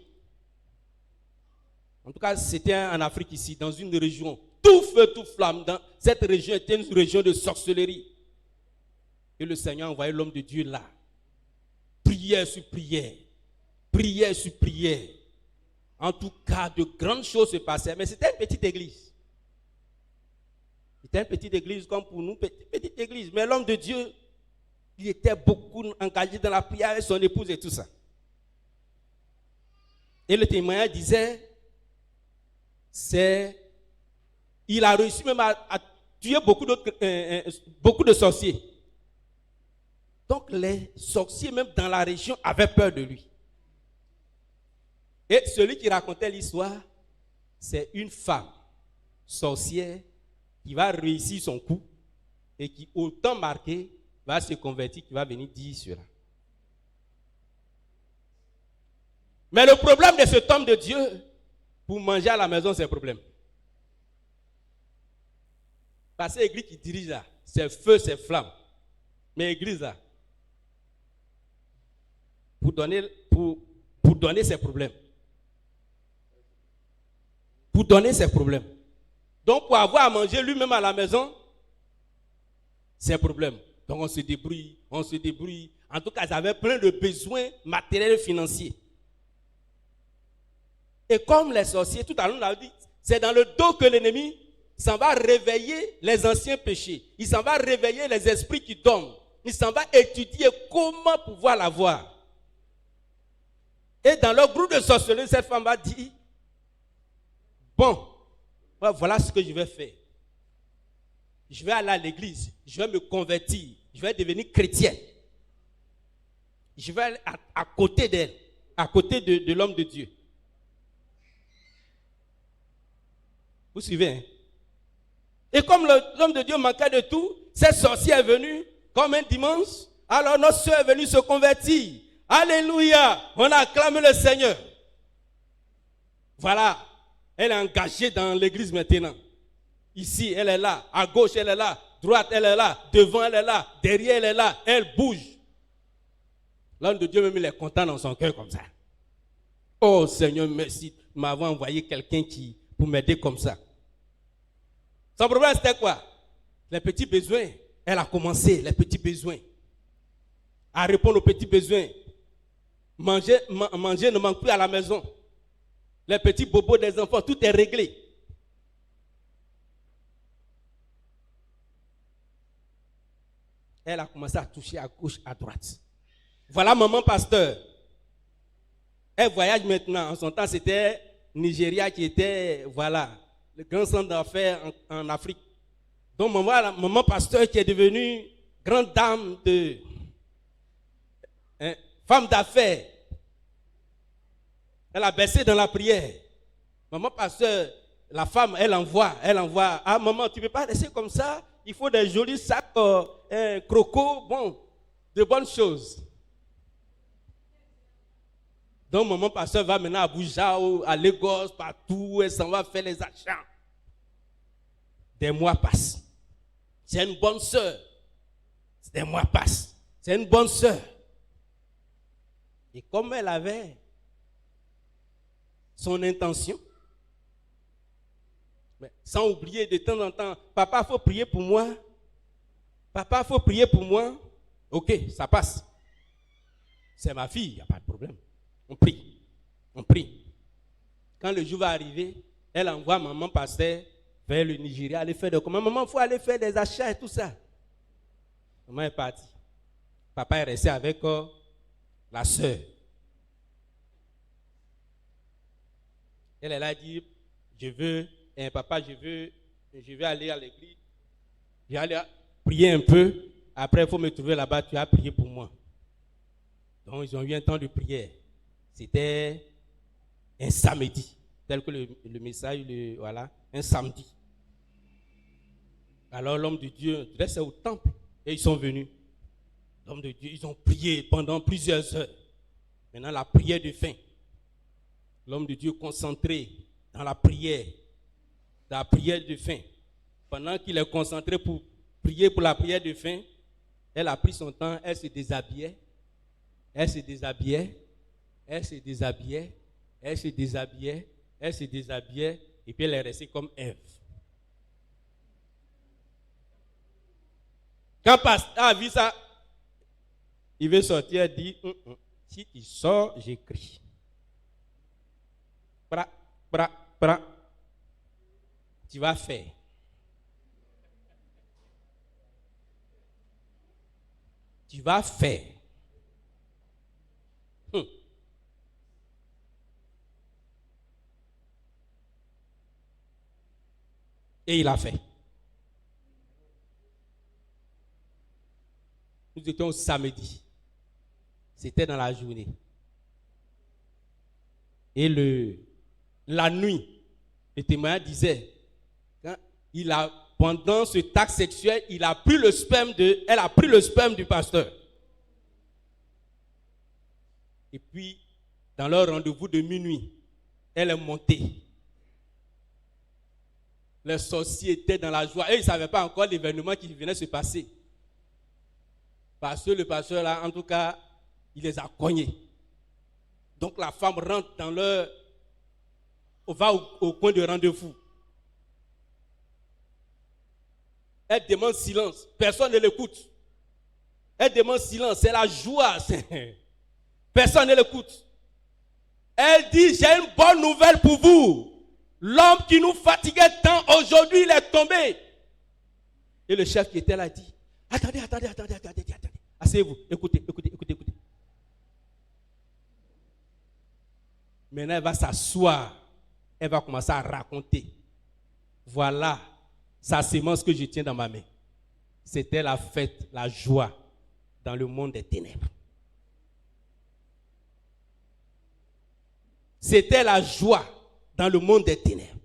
S2: En tout cas, c'était en Afrique ici, dans une région, tout feu, tout flamme. Dans cette région était une région de sorcellerie. Et le Seigneur a envoyé l'homme de Dieu là. Prière sur prière, prière sur prière. En tout cas, de grandes choses se passaient. Mais c'était une petite église. C'était une petite église comme pour nous, petite église. Mais l'homme de Dieu, il était beaucoup engagé dans la prière avec son épouse et tout ça. Et le témoignage disait, il a réussi même à tuer beaucoup de sorciers. Donc les sorciers, même dans la région, avaient peur de lui. Et celui qui racontait l'histoire, c'est une femme sorcière qui va réussir son coup et qui, autant marqué, va se convertir, qui va venir dire cela. Mais le problème de cet homme de Dieu, pour manger à la maison, c'est un problème. Parce que l'église qui dirige là, c'est feu, c'est flamme. Mais l'église là, pour donner ses problèmes. Pour donner ses problèmes. Donc pour avoir à manger lui-même à la maison, c'est un problème. Donc on se débrouille. En tout cas, ils avaient plein de besoins matériels et financiers. Et comme les sorciers, tout à l'heure on l'a dit, c'est dans le dos que l'ennemi s'en va réveiller les anciens péchés. Il s'en va réveiller les esprits qui dorment. Il s'en va étudier comment pouvoir l'avoir. Et dans leur groupe de sorcellerie, cette femme a dit, bon, voilà ce que je vais faire. Je vais aller à l'église, je vais me convertir, je vais devenir chrétienne. Je vais aller à côté d'elle, à côté de l'homme de Dieu. Vous suivez, hein? Et comme l'homme de Dieu manquait de tout, cette sorcière est venue comme un dimanche, alors notre soeur est venue se convertir. Alléluia, on acclame le Seigneur. Voilà, elle est engagée dans l'église maintenant. Ici, elle est là, à gauche, elle est là, droite, elle est là, devant, elle est là, derrière, elle est là, elle bouge. L'homme de Dieu même il est content dans son cœur comme ça. Oh Seigneur, merci de m'avoir envoyé quelqu'un pour m'aider comme ça. Son problème c'était quoi? Les petits besoins. Elle a commencé, les petits besoins. À répondre aux petits besoins. Manger ne manque plus à la maison. Les petits bobos des enfants, tout est réglé. Elle a commencé à toucher à gauche, à droite. Voilà maman pasteur. Elle voyage maintenant. En son temps, c'était Nigeria qui était, voilà, le grand centre d'affaires en Afrique. Donc maman pasteur qui est devenue grande dame de femme d'affaires. Elle a baissé dans la prière. Maman pasteur, la femme, elle envoie. Ah maman, tu ne peux pas laisser comme ça. Il faut des jolis sacs crocos, bon, de bonnes choses. Donc maman pasteur va maintenant à Abuja, à Lagos, partout, elle s'en va faire les achats. Des mois passent. C'est une bonne sœur. Des mois passent. C'est une bonne sœur. Et comme elle avait son intention, mais sans oublier de temps en temps, papa, il faut prier pour moi. Papa, il faut prier pour moi. Ok, ça passe. C'est ma fille, il n'y a pas de problème. On prie. On prie. Quand le jour va arriver, elle envoie maman pasteur vers le Nigeria, aller faire des commandes. Maman, il faut aller faire des achats et tout ça. Maman est partie. Papa est resté avec la sœur. Elle a dit, papa, je vais aller à l'église. Je vais aller prier un peu. Après, il faut me trouver là-bas, tu as prié pour moi. Donc, ils ont eu un temps de prière. C'était un samedi, tel que le message, voilà, un samedi. Alors, l'homme de Dieu restait au temple et ils sont venus. L'homme de Dieu, ils ont prié pendant plusieurs heures. Maintenant, la prière de fin. L'homme de Dieu concentré dans la prière de fin. Pendant qu'il est concentré pour prier pour la prière de fin, elle a pris son temps, elle se déshabillait, et puis elle est restée comme Ève. Quand Pasteur a vu ça, il veut sortir, il dit, si tu sors, j'écris. Tu vas faire. Tu vas faire. Et il a fait. Nous étions samedi. C'était dans la journée. Et la nuit, le témoin disait, pendant ce acte sexuel, elle a pris le sperme du pasteur. Et puis, dans leur rendez-vous de minuit, elle est montée. Les sorciers étaient dans la joie. Et ils ne savaient pas encore l'événement qui venait se passer. Parce que le pasteur, là, en tout cas, il les a cognés. Donc la femme rentre va au coin de rendez-vous. Elle demande silence. Personne ne l'écoute. Elle demande silence. C'est la joie. Personne ne l'écoute. Elle dit, j'ai une bonne nouvelle pour vous. L'homme qui nous fatiguait tant, aujourd'hui, il est tombé. Et le chef qui était là dit, attendez. Asseyez-vous. Écoutez. Maintenant, elle va s'asseoir. Elle va commencer à raconter. Voilà sa sémence que je tiens dans ma main. C'était la fête, la joie dans le monde des ténèbres. C'était la joie dans le monde des ténèbres.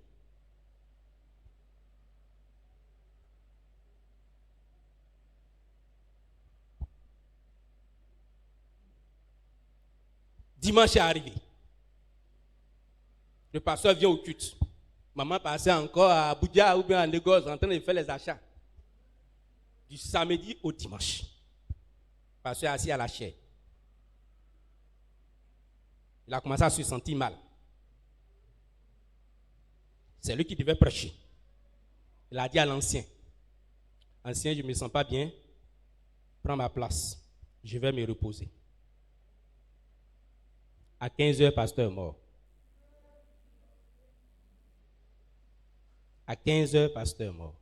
S2: Dimanche est arrivé. Le pasteur vient au culte. Maman passait encore à Abuja ou bien à Lagos en train de faire les achats. Du samedi au dimanche. Le pasteur est assis à la chaise. Il a commencé à se sentir mal. C'est lui qui devait prêcher. Il a dit à l'ancien, ancien, je ne me sens pas bien, prends ma place, je vais me reposer. À 15h, pasteur est mort. À 15h, pasteur est mort.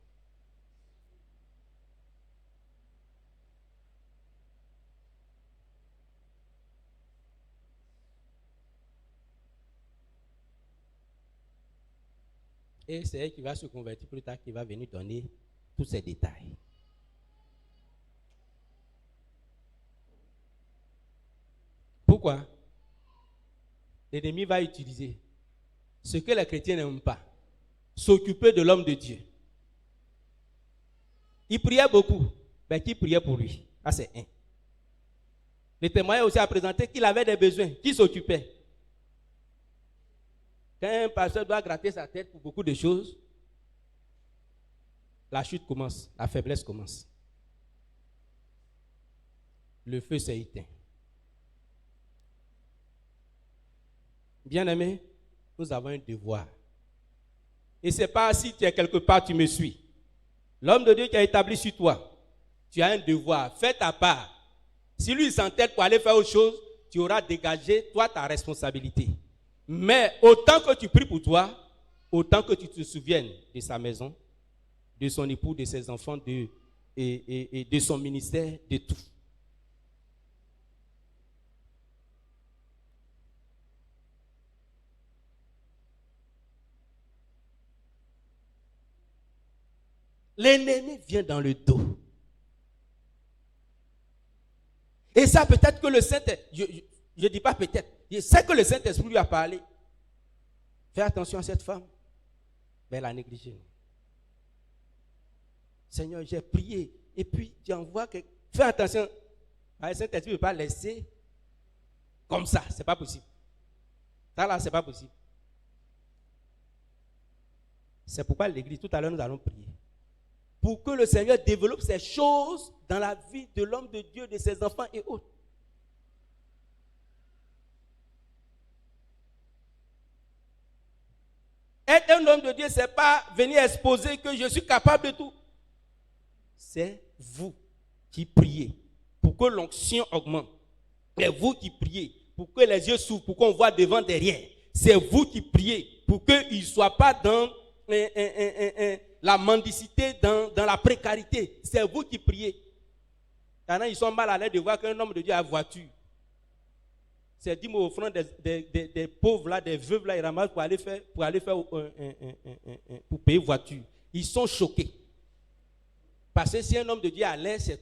S2: Et c'est elle qui va se convertir plus tard, qui va venir donner tous ces détails. Pourquoi? L'ennemi va utiliser ce que les chrétiens n'aiment pas, s'occuper de l'homme de Dieu. Il priait beaucoup, mais qui priait pour lui? Ça, c'est un. Le témoignage aussi a présenté qu'il avait des besoins, qui s'occupait. Quand un pasteur doit gratter sa tête pour beaucoup de choses, la chute commence, la faiblesse commence. Le feu s'est éteint. Bien-aimé, nous avons un devoir. Et ce n'est pas si tu es quelque part, tu me suis. L'homme de Dieu qui a établi sur toi, tu as un devoir. Fais ta part. Si lui s'entête pour aller faire autre chose, tu auras dégagé, toi, ta responsabilité. Mais autant que tu pries pour toi, autant que tu te souviennes de sa maison, de son époux, de ses enfants, et de son ministère, de tout. L'ennemi vient dans le dos. Et ça, peut-être que le Saint-Esprit, je ne dis pas peut-être, je sais que le Saint-Esprit lui a parlé. Fais attention à cette femme. Mais elle a négligé. Seigneur, j'ai prié. Et puis, tu envoies que. Fais attention. Le Saint-Esprit ne peut pas laisser comme ça. Ce n'est pas possible. Ça là, ce n'est pas possible. C'est pourquoi l'église, tout à l'heure, nous allons prier. Pour que le Seigneur développe ces choses dans la vie de l'homme de Dieu, de ses enfants et autres. Être un homme de Dieu, ce n'est pas venir exposer que je suis capable de tout. C'est vous qui priez pour que l'onction augmente. C'est vous qui priez pour que les yeux s'ouvrent, pour qu'on voit devant, derrière. C'est vous qui priez pour qu'il ne soit pas dans la mendicité, dans la précarité. C'est vous qui priez. Il y en a, ils sont mal à l'aise de voir qu'un homme de Dieu a voiture. C'est 10 mots offrant des pauvres là, des veuves là, ils ramassent pour aller faire pour payer voiture. Ils sont choqués. Parce que si un homme de Dieu est à l'aise,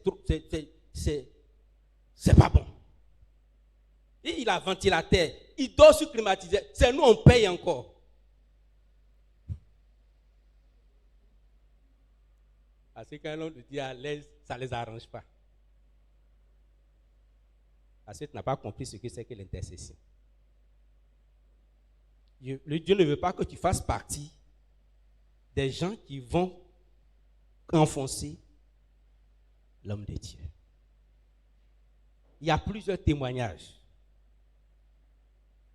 S2: c'est pas bon. Et il a ventilateur, il dort sur climatiseur. C'est nous, on paye encore. Parce que quand un homme de Dieu est à l'aise, ça ne les arrange pas. Parce que tu n'as pas compris ce que c'est que l'intercession. Le Dieu ne veut pas que tu fasses partie des gens qui vont enfoncer l'homme de Dieu. Il y a plusieurs témoignages.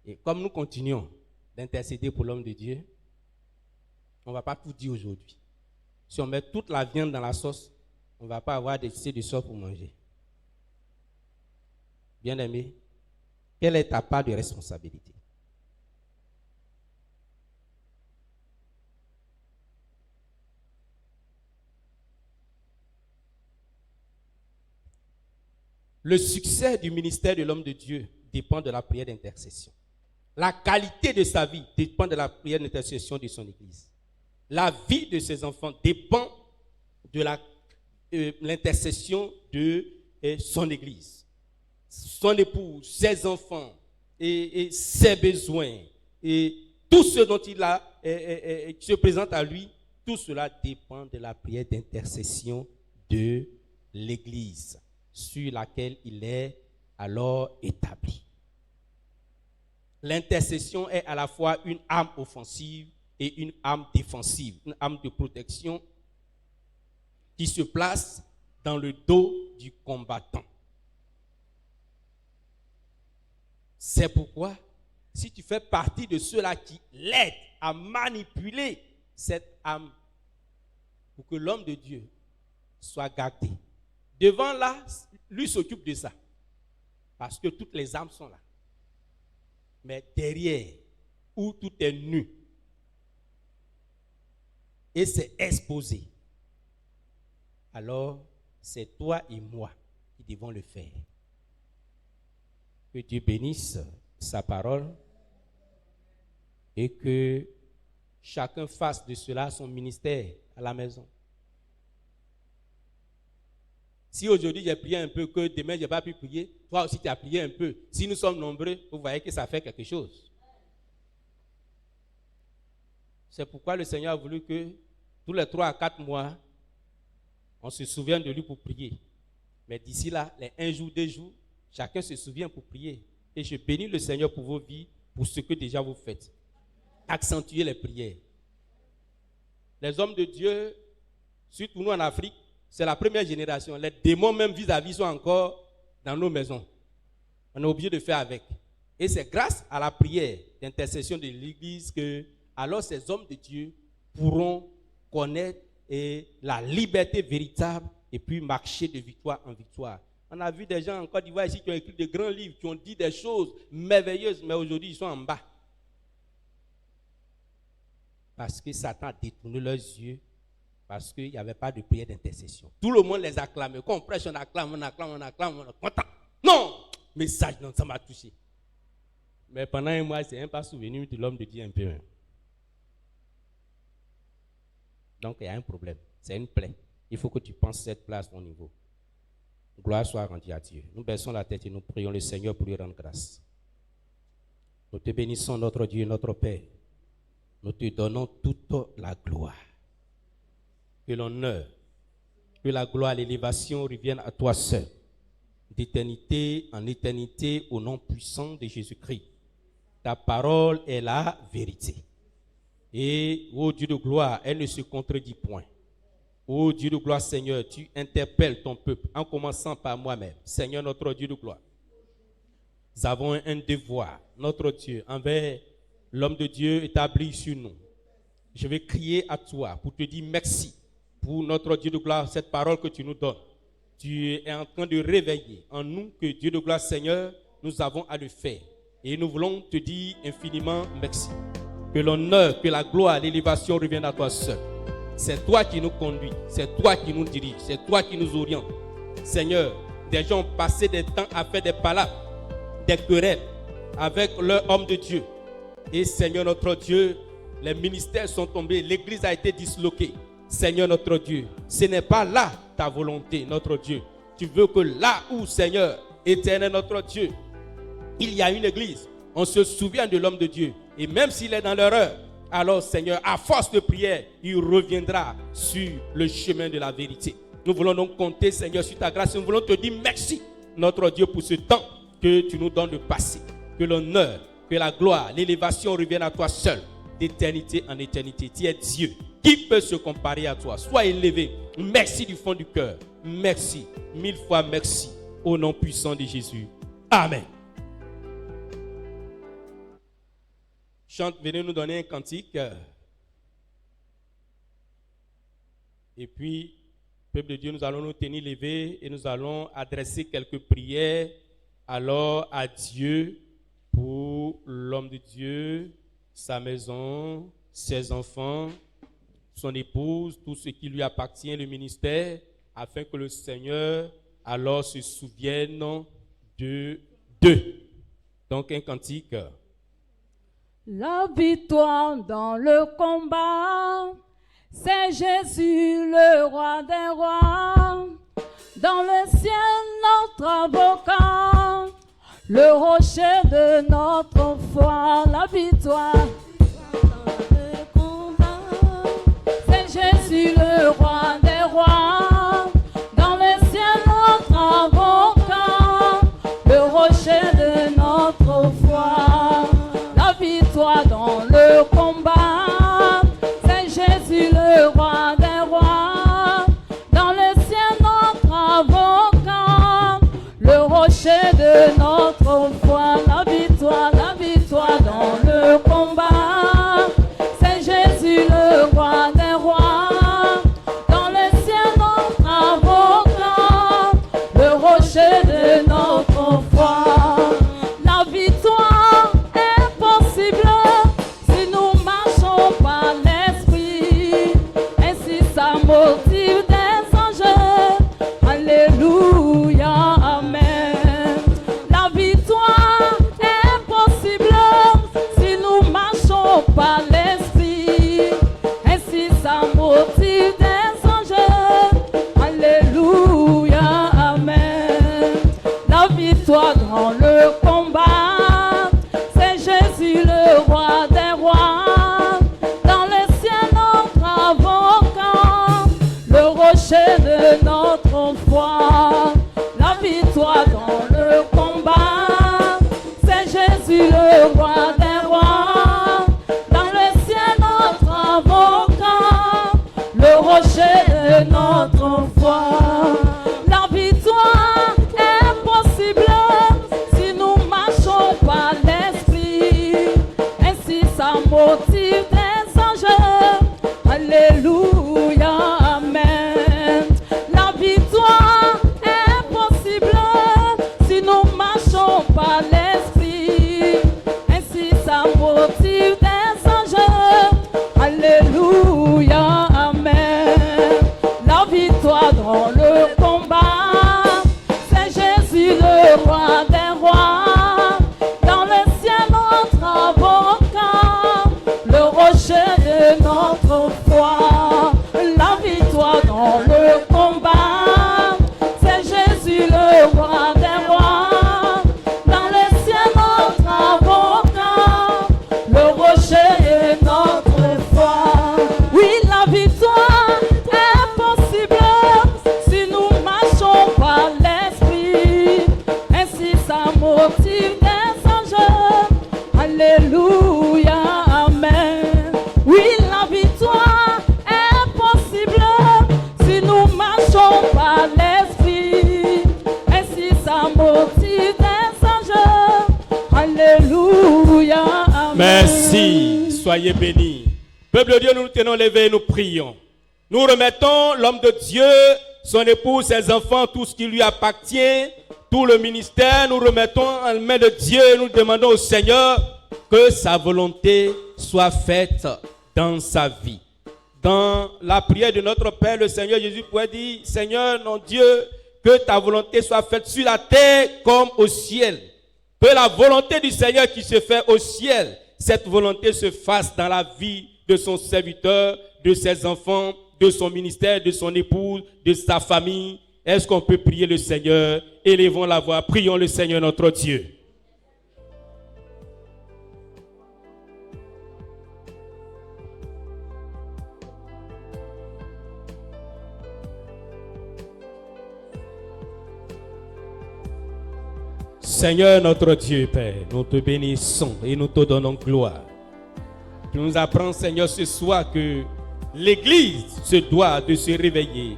S2: Et comme nous continuons d'intercéder pour l'homme de Dieu, on ne va pas tout dire aujourd'hui. Si on met toute la viande dans la sauce, on ne va pas avoir de sauce pour manger. Bien-aimé, quelle est ta part de responsabilité? Le succès du ministère de l'homme de Dieu dépend de la prière d'intercession. La qualité de sa vie dépend de la prière d'intercession de son Église. La vie de ses enfants dépend de l'intercession de son Église. Son époux, ses enfants, et ses besoins, et tout ce dont il a, qui se présente à lui, tout cela dépend de la prière d'intercession de l'Église, sur laquelle il est alors établi. L'intercession est à la fois une arme offensive et une arme défensive, une arme de protection qui se place dans le dos du combattant. C'est pourquoi si tu fais partie de ceux-là qui l'aident à manipuler cette âme pour que l'homme de Dieu soit gardé. Devant là, lui s'occupe de ça. Parce que toutes les âmes sont là. Mais derrière, où tout est nu, et c'est exposé, alors c'est toi et moi qui devons le faire. Que Dieu bénisse sa parole et que chacun fasse de cela son ministère à la maison. Si aujourd'hui j'ai prié un peu, que demain je n'ai pas pu prier, toi aussi tu as prié un peu. Si nous sommes nombreux, vous voyez que ça fait quelque chose. C'est pourquoi le Seigneur a voulu que tous les 3 à 4 mois, on se souvienne de lui pour prier. Mais d'ici là, les 1 jour, 2 jours, chacun se souvient pour prier. Et je bénis le Seigneur pour vos vies, pour ce que déjà vous faites. Accentuez les prières. Les hommes de Dieu, surtout nous en Afrique, c'est la première génération. Les démons même vis-à-vis sont encore dans nos maisons. On est obligé de faire avec. Et c'est grâce à la prière d'intercession de l'Église que alors ces hommes de Dieu pourront connaître la liberté véritable et puis marcher de victoire en victoire. On a vu des gens en Côte d'Ivoire ici qui ont écrit de grands livres, qui ont dit des choses merveilleuses, mais aujourd'hui ils sont en bas. Parce que Satan a détourné leurs yeux, parce qu'il n'y avait pas de prière d'intercession. Tout le monde les acclame. Quand on prêche, on acclame, on est content. Non! Message, non, ça m'a touché. Mais pendant un mois, c'est même pas souvenu de l'homme de Dieu un peu. Donc il y a un problème, c'est une plaie. Il faut que tu penses cette place à ton niveau. Gloire soit rendue à Dieu. Nous baissons la tête et nous prions le Seigneur pour lui rendre grâce. Nous te bénissons, notre Dieu, notre Père. Nous te donnons toute la gloire. Que l'honneur, que la gloire, l'élévation reviennent à toi seul. D'éternité en éternité, au nom puissant de Jésus-Christ. Ta parole est la vérité. Et, ô Dieu de gloire, elle ne se contredit point. Ô Dieu de gloire, Seigneur, tu interpelles ton peuple, en commençant par moi-même. Seigneur, notre Dieu de gloire, nous avons un devoir, notre Dieu, envers l'homme de Dieu établi sur nous. Je vais crier à toi pour te dire merci pour notre Dieu de gloire, cette parole que tu nous donnes. Tu es en train de réveiller en nous que Dieu de gloire, Seigneur, nous avons à le faire. Et nous voulons te dire infiniment merci. Que l'honneur, que la gloire, l'élévation reviennent à toi seul. C'est toi qui nous conduis, c'est toi qui nous dirige, c'est toi qui nous oriente. Seigneur, des gens ont passé des temps à faire des palabres, des querelles avec leur homme de Dieu. Et Seigneur notre Dieu, les ministères sont tombés, l'église a été disloquée. Seigneur notre Dieu, ce n'est pas là ta volonté, notre Dieu. Tu veux que là où, Seigneur, éternel notre Dieu, il y a une église, on se souvient de l'homme de Dieu. Et même s'il est dans l'erreur, alors Seigneur, à force de prière, il reviendra sur le chemin de la vérité. Nous voulons donc compter, Seigneur, sur ta grâce. Nous voulons te dire merci, notre Dieu, pour ce temps que tu nous donnes de passer. Que l'honneur, que la gloire, l'élévation reviennent à toi seul, d'éternité en éternité. Tu es Dieu. Qui peut se comparer à toi? Sois élevé. Merci du fond du cœur. Merci. 1000 fois merci. Au nom puissant de Jésus. Amen. Chante, venez nous donner un cantique. Et puis, peuple de Dieu, nous allons nous tenir levés et nous allons adresser quelques prières alors à Dieu pour l'homme de Dieu, sa maison, ses enfants, son épouse, tout ce qui lui appartient, le ministère, afin que le Seigneur alors se souvienne d'eux. Donc un cantique.
S3: La victoire dans le combat, c'est Jésus le roi des rois. Dans le ciel notre avocat, le rocher de notre foi. La victoire dans le combat, c'est Jésus le roi des rois. Dans le ciel notre avocat, le rocher de notre foi. Victoire dans le combat, c'est Jésus le roi des rois. Dans le ciel notre avocat, le rocher de notre foi. La victoire motive des anges. Alléluia, amen. La victoire est possible si nous marchons par l'esprit. Ainsi ça motive des anges. Alléluia, amen. La victoire dans le combat, c'est Jésus le roi des rois. Dans le ciel notre avocat, le rocher de notre foi. La victoire dans le combat, c'est Jésus le roi des rois. Dans le ciel notre avocat, le rocher de notre foi. La victoire est possible si nous marchons par l'esprit. Ainsi ça motive des anges. Alléluia, amen. La victoire est possible si nous marchons par l'esprit. Ainsi ça motive des anges. Alléluia, amen. La victoire dans le combat, c'est Jésus le roi des rois. Dans le ciel notre avocat, le rocher de notre foi. La victoire dans le combat, c'est Jésus le roi des rois. Dans le ciel notre avocat, le rocher de notre foi. Oui, la victoire est possible si nous marchons par l'esprit. Ainsi ça motive des anges. Alléluia, amen. Oui, la victoire est possible si nous marchons par l'esprit. Ainsi ça motive des anges. Alléluia, amen.
S2: Merci, soyez bénis. Peuple de Dieu, nous nous tenons levés et nous prions. Nous remettons l'homme de Dieu, son épouse, ses enfants, tout ce qui lui appartient, tout le ministère. Nous remettons en main de Dieu et nous demandons au Seigneur que sa volonté soit faite dans sa vie. Dans la prière de notre Père, le Seigneur Jésus pourrait dire: Seigneur, mon Dieu, que ta volonté soit faite sur la terre comme au ciel. Que la volonté du Seigneur qui se fait au ciel, cette volonté se fasse dans la vie de son serviteur, de ses enfants, de son ministère, de son épouse, de sa famille. Est-ce qu'on peut prier le Seigneur? Élevons la voix, prions le Seigneur notre Dieu. Seigneur notre Dieu, Père, nous te bénissons et nous te donnons gloire. Tu nous apprends, Seigneur, ce soir que l'Église se doit de se réveiller.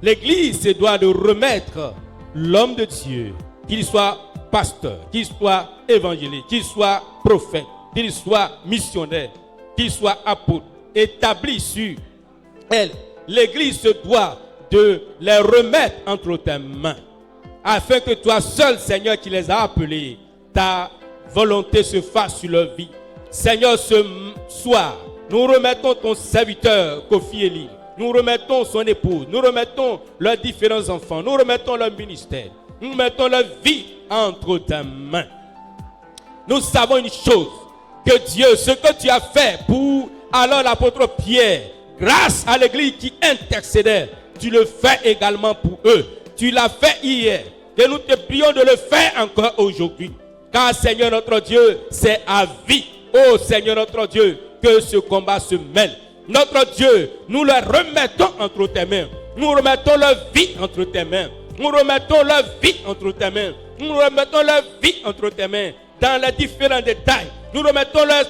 S2: L'Église se doit de remettre l'homme de Dieu, qu'il soit pasteur, qu'il soit évangéliste, qu'il soit prophète, qu'il soit missionnaire, qu'il soit apôtre, établi sur elle. L'Église se doit de les remettre entre tes mains, afin que toi seul, Seigneur, qui les as appelés, ta volonté se fasse sur leur vie. Seigneur, ce soir, nous remettons ton serviteur, Kofi Eli. Nous remettons son épouse. Nous remettons leurs différents enfants. Nous remettons leur ministère. Nous mettons leur vie entre tes mains. Nous savons une chose, que Dieu, ce que tu as fait pour alors l'apôtre Pierre, grâce à l'église qui intercédait, tu le fais également pour eux. Tu l'as fait hier. Et nous te prions de le faire encore aujourd'hui. Car Seigneur notre Dieu, c'est à vie. Oh Seigneur notre Dieu, que ce combat se mêle. Notre Dieu, nous le remettons entre tes mains. Nous remettons leur vie entre tes mains. Nous remettons leur vie entre tes mains. Nous remettons leur vie entre tes mains. Dans les différents détails. Nous remettons leur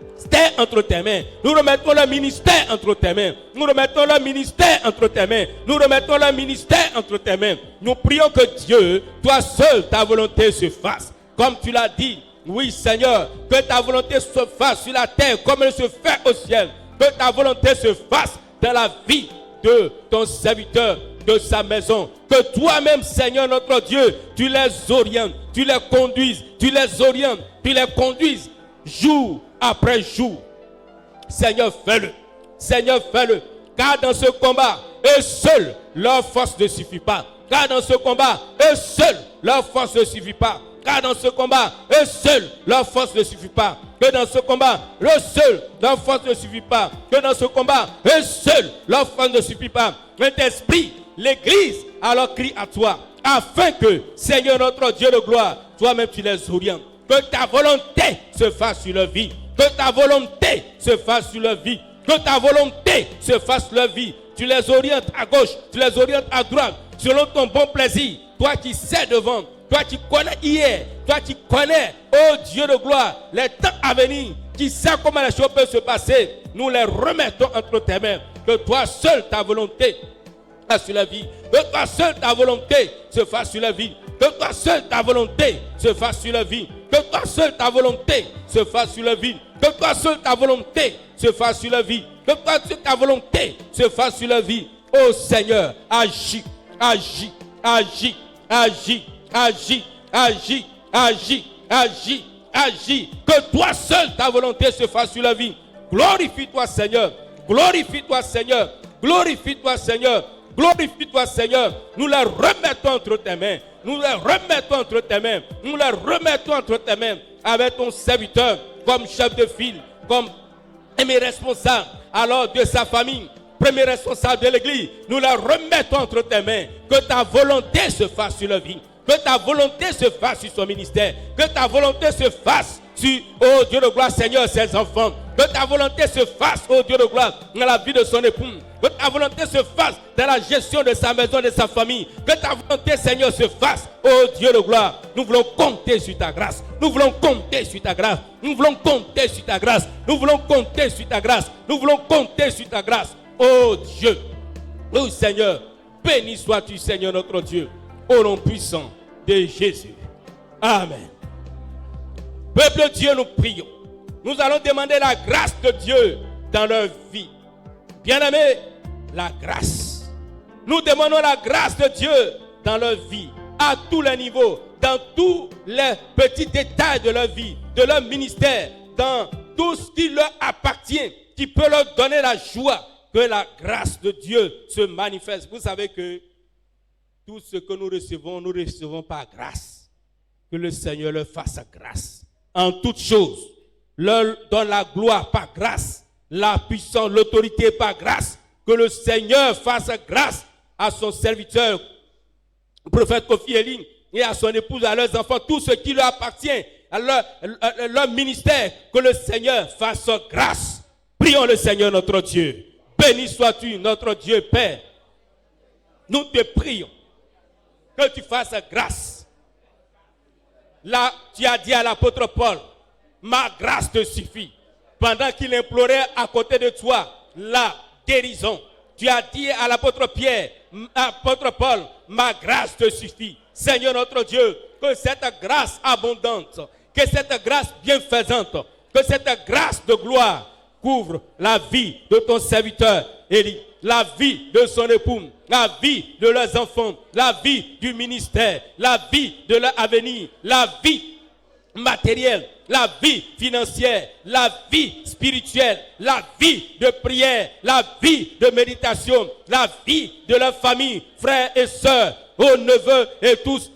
S2: ministère entre tes mains. Nous remettons le ministère entre tes mains. Nous remettons le ministère entre tes mains. Nous remettons le ministère entre tes mains. Nous prions que Dieu, toi seul, ta volonté se fasse. Comme tu l'as dit, oui Seigneur, que ta volonté se fasse sur la terre comme elle se fait au ciel. Que ta volonté se fasse dans la vie de ton serviteur, de sa maison. Que toi-même, Seigneur notre Dieu, tu les orientes, tu les conduises, tu les orientes, tu les conduises jour après jour. Seigneur, fais-le. Seigneur, fais-le. Car dans ce combat, eux seuls, leur force ne suffit pas. Car dans ce combat, eux seuls, leur force ne suffit pas. Car dans ce combat, eux seuls, leur force ne suffit pas. Que dans ce combat, eux seuls, leur force ne suffit pas. Que dans ce combat, eux seuls, leur force ne suffit pas. Saint-Esprit, l'Église alors crie à toi, afin que, Seigneur notre Dieu de gloire, toi-même tu les orientes. Que ta volonté se fasse sur leur vie. Que ta volonté se fasse sur leur vie. Que ta volonté se fasse sur leur vie. Tu les orientes à gauche, tu les orientes à droite, selon ton bon plaisir. Toi qui sais devant, toi qui connais hier, toi qui connais, oh Dieu de gloire, les temps à venir, qui sait comment les choses peuvent se passer, nous les remettons entre tes mains. Que toi seul ta volonté fasse sur la vie. Que toi seul ta volonté se fasse sur la vie. Que toi seul ta volonté se fasse sur la vie. Que toi seul ta volonté se fasse sur la vie. Que toi seul ta volonté se fasse sur la vie. Que toi seul ta volonté se fasse sur la vie. Oh Seigneur, agis, agis, agis, agis, agis, agis, agis, agis, agis. Que toi seul ta volonté se fasse sur la vie. Glorifie-toi Seigneur. Glorifie-toi Seigneur. Glorifie-toi Seigneur. Glorifie-toi Seigneur. Nous les remettons entre tes mains. Nous les remettons entre tes mains. Nous les remettons entre tes mains. Avec ton serviteur comme chef de file, comme premier responsable alors de sa famille, premier responsable de l'église. Nous la remettons entre tes mains. Que ta volonté se fasse sur la vie. Que ta volonté se fasse sur son ministère. Que ta volonté se fasse sur, oh Dieu de gloire, Seigneur, ses enfants. Que ta volonté se fasse, oh Dieu de gloire, dans la vie de son époux. Que ta volonté se fasse dans la gestion de sa maison, de sa famille. Que ta volonté, Seigneur, se fasse, oh Dieu de gloire. Nous voulons compter sur ta grâce. Nous voulons compter sur ta grâce. Nous voulons compter sur ta grâce. Nous voulons compter sur ta grâce. Nous voulons compter sur ta grâce. Oh Dieu, oh Seigneur, béni sois-tu, Seigneur notre Dieu, au nom puissant de Jésus. Amen. Peuple de Dieu, nous prions. Nous allons demander la grâce de Dieu dans leur vie. Bien-aimés, la grâce. Nous demandons la grâce de Dieu dans leur vie, à tous les niveaux, dans tous les petits détails de leur vie, de leur ministère, dans tout ce qui leur appartient, qui peut leur donner la joie, que la grâce de Dieu se manifeste. Vous savez que tout ce que nous recevons par grâce. Que le Seigneur leur fasse grâce. En toutes choses, leur donne la gloire par grâce, la puissance, l'autorité par grâce. Que le Seigneur fasse grâce à son serviteur, le prophète Kofi Elim, et à son épouse, à leurs enfants, tout ce qui leur appartient, à leur ministère. Que le Seigneur fasse grâce. Prions le Seigneur notre Dieu. Béni sois-tu, notre Dieu Père. Nous te prions que tu fasses grâce. Là, tu as dit à l'apôtre Paul, ma grâce te suffit. Pendant qu'il implorait à côté de toi la guérison, tu as dit à l'apôtre Pierre, apôtre Paul, ma grâce te suffit. Seigneur notre Dieu, que cette grâce abondante, que cette grâce bienfaisante, que cette grâce de gloire couvre la vie de ton serviteur Élie, la vie de son époux, la vie de leurs enfants, la vie du ministère, la vie de leur avenir, la vie matérielle, la vie financière, la vie spirituelle, la vie de prière, la vie de méditation, la vie de leur famille, frères et sœurs, oh neveux et tous,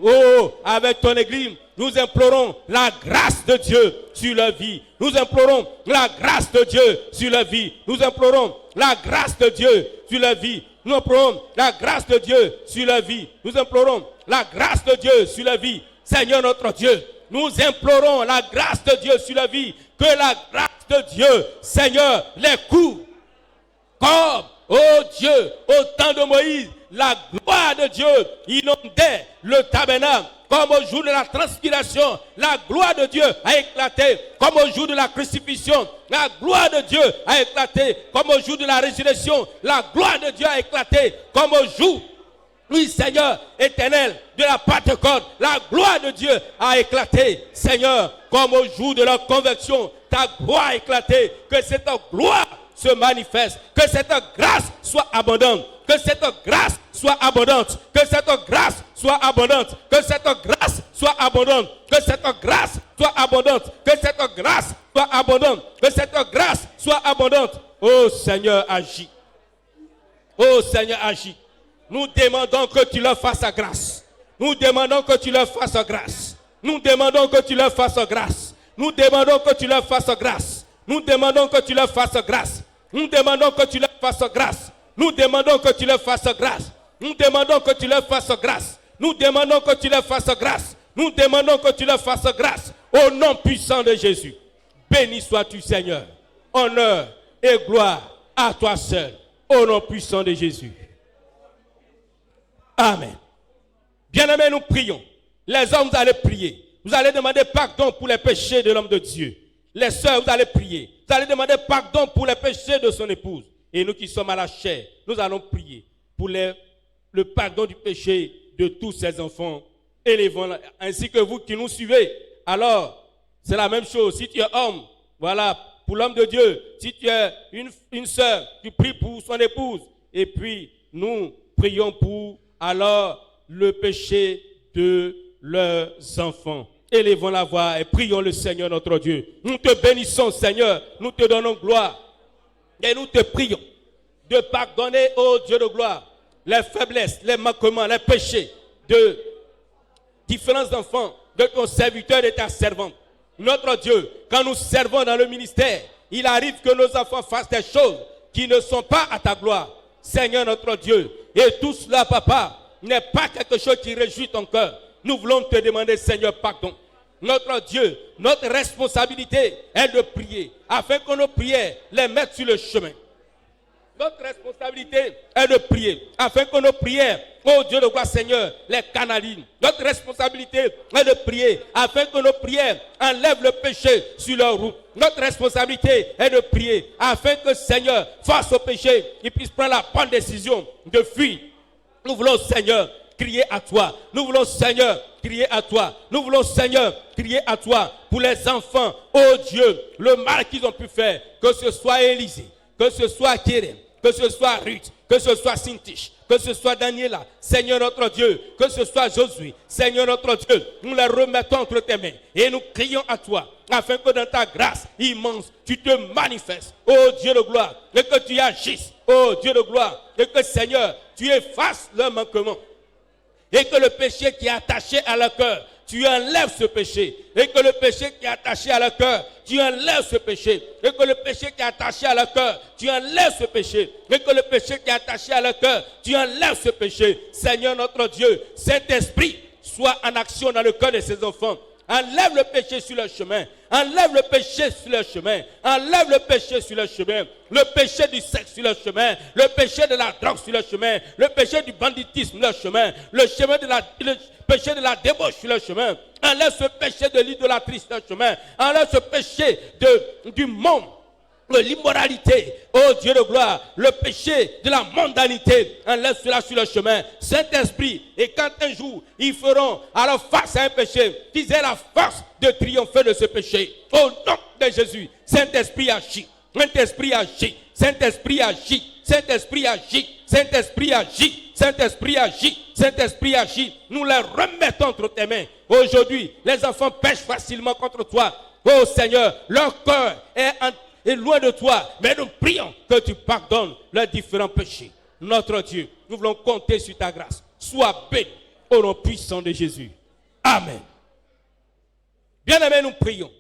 S2: oh, avec ton église, nous implorons la grâce de Dieu sur leur vie. Nous implorons la grâce de Dieu sur leur vie. Nous implorons la grâce de Dieu sur leur vie. Nous implorons la grâce de Dieu sur leur vie. Nous implorons la grâce de Dieu sur leur vie. Seigneur notre Dieu, nous implorons la grâce de Dieu sur leur vie. Que la grâce de Dieu, Seigneur, les couvre. Comme, oh Dieu, au temps de Moïse, la gloire de Dieu inondait le tabernacle. Comme au jour de la transpiration, la gloire de Dieu a éclaté. Comme au jour de la crucifixion, la gloire de Dieu a éclaté. Comme au jour de la résurrection, la gloire de Dieu a éclaté. Comme au jour, oui Seigneur éternel, de la Pentecôte, la gloire de Dieu a éclaté. Seigneur, comme au jour de leur conversion, ta gloire a éclaté. Que cette gloire se manifeste. Que cette grâce soit abondante. Que cette grâce soit abondante. Que cette grâce soit abondante. Que cette grâce soit abondante. Que cette grâce soit abondante. Que cette grâce soit abondante. Que cette grâce soit abondante. Oh Seigneur, agis. Oh Seigneur, agis. Nous demandons que tu leur fasses grâce. Nous demandons que tu leur fasses grâce. Nous demandons que tu leur fasses grâce. Nous demandons que tu leur fasses grâce. Nous demandons que tu leur fasses grâce. Nous demandons que tu leur fasses grâce. Nous demandons que tu leur fasses grâce. Nous demandons que tu leur fasses grâce. Nous demandons que tu leur fasses grâce. Nous demandons que tu leur fasses grâce. Au nom puissant de Jésus. Béni sois-tu, Seigneur. Honneur et gloire à toi seul. Au nom puissant de Jésus. Amen. Bien-aimés, nous prions. Les hommes, vous allez prier. Vous allez demander pardon pour les péchés de l'homme de Dieu. Les sœurs, vous allez prier. Vous allez demander pardon pour les péchés de son épouse. Et nous qui sommes à la chair, nous allons prier pour le pardon du péché de tous ces enfants. Élevons, ainsi que vous qui nous suivez. Alors, c'est la même chose. Si tu es homme, voilà, pour l'homme de Dieu. Si tu es une sœur, tu pries pour son épouse. Et puis, nous prions pour, alors, le péché de leurs enfants. Élevons la voix et prions le Seigneur notre Dieu. Nous te bénissons, Seigneur. Nous te donnons gloire. Et nous te prions de pardonner, ô Dieu de gloire, les faiblesses, les manquements, les péchés de différents enfants, de ton serviteur et de ta servante. Notre Dieu, quand nous servons dans le ministère, il arrive que nos enfants fassent des choses qui ne sont pas à ta gloire. Seigneur notre Dieu, et tout cela, papa, n'est pas quelque chose qui réjouit ton cœur. Nous voulons te demander, Seigneur, pardon. Notre Dieu, notre responsabilité est de prier, afin que nos prières les mettent sur le chemin. Notre responsabilité est de prier, afin que nos prières, oh Dieu de gloire, Seigneur, les canalisent. Notre responsabilité est de prier, afin que nos prières enlèvent le péché sur leur route. Notre responsabilité est de prier, afin que, Seigneur, face au péché, ils puissent prendre la bonne décision de fuir. Nous voulons, Seigneur, crier à toi. Nous voulons, Seigneur, crier à toi. Nous voulons, Seigneur, crier à toi pour les enfants. Oh Dieu, le mal qu'ils ont pu faire, que ce soit Élisée, que ce soit Kérem, que ce soit Ruth, que ce soit Sintiche, que ce soit Daniela, Seigneur notre Dieu, que ce soit Josué, Seigneur notre Dieu, nous les remettons entre tes mains et nous crions à toi, afin que dans ta grâce immense, tu te manifestes, oh Dieu de gloire, et que tu agisses, oh Dieu de gloire, et que Seigneur, tu effaces leurs manquements, et que le péché qui est attaché à leur cœur, tu enlèves ce péché. Et que le péché qui est attaché à leur cœur, tu enlèves ce péché. Et que le péché qui est attaché à leur cœur, tu enlèves ce péché. Et que le péché qui est attaché à leur cœur, tu enlèves ce péché. Seigneur notre Dieu, Saint-Esprit, sois en action dans le cœur de ces enfants. Enlève le péché sur leur chemin. Enlève le péché sur leur chemin. Enlève le péché sur leur chemin. Le péché du sexe sur leur chemin. Le péché de la drogue sur leur chemin. Le péché du banditisme sur leur chemin. Le péché de la débauche sur leur chemin. Enlève ce péché de l'idolâtrie sur leur chemin. Enlève ce péché du monde, de l'immoralité, oh Dieu de gloire, le péché de la mondanité, enlève cela sur le chemin. Saint-Esprit, et quand un jour ils feront alors face à un péché, qu'ils aient la force de triompher de ce péché. Au nom de Jésus, Saint-Esprit agit, Saint-Esprit agit, Saint-Esprit agit, Saint-Esprit agit, Saint-Esprit agit, Saint-Esprit agit, Saint-Esprit agit. Nous les remettons entre tes mains. Aujourd'hui, les enfants pêchent facilement contre toi. Oh Seigneur, leur cœur est loin de toi, mais nous prions que tu pardonnes leurs différents péchés. Notre Dieu, nous voulons compter sur ta grâce. Sois béni au nom puissant de Jésus. Amen. Bien-aimés, nous prions.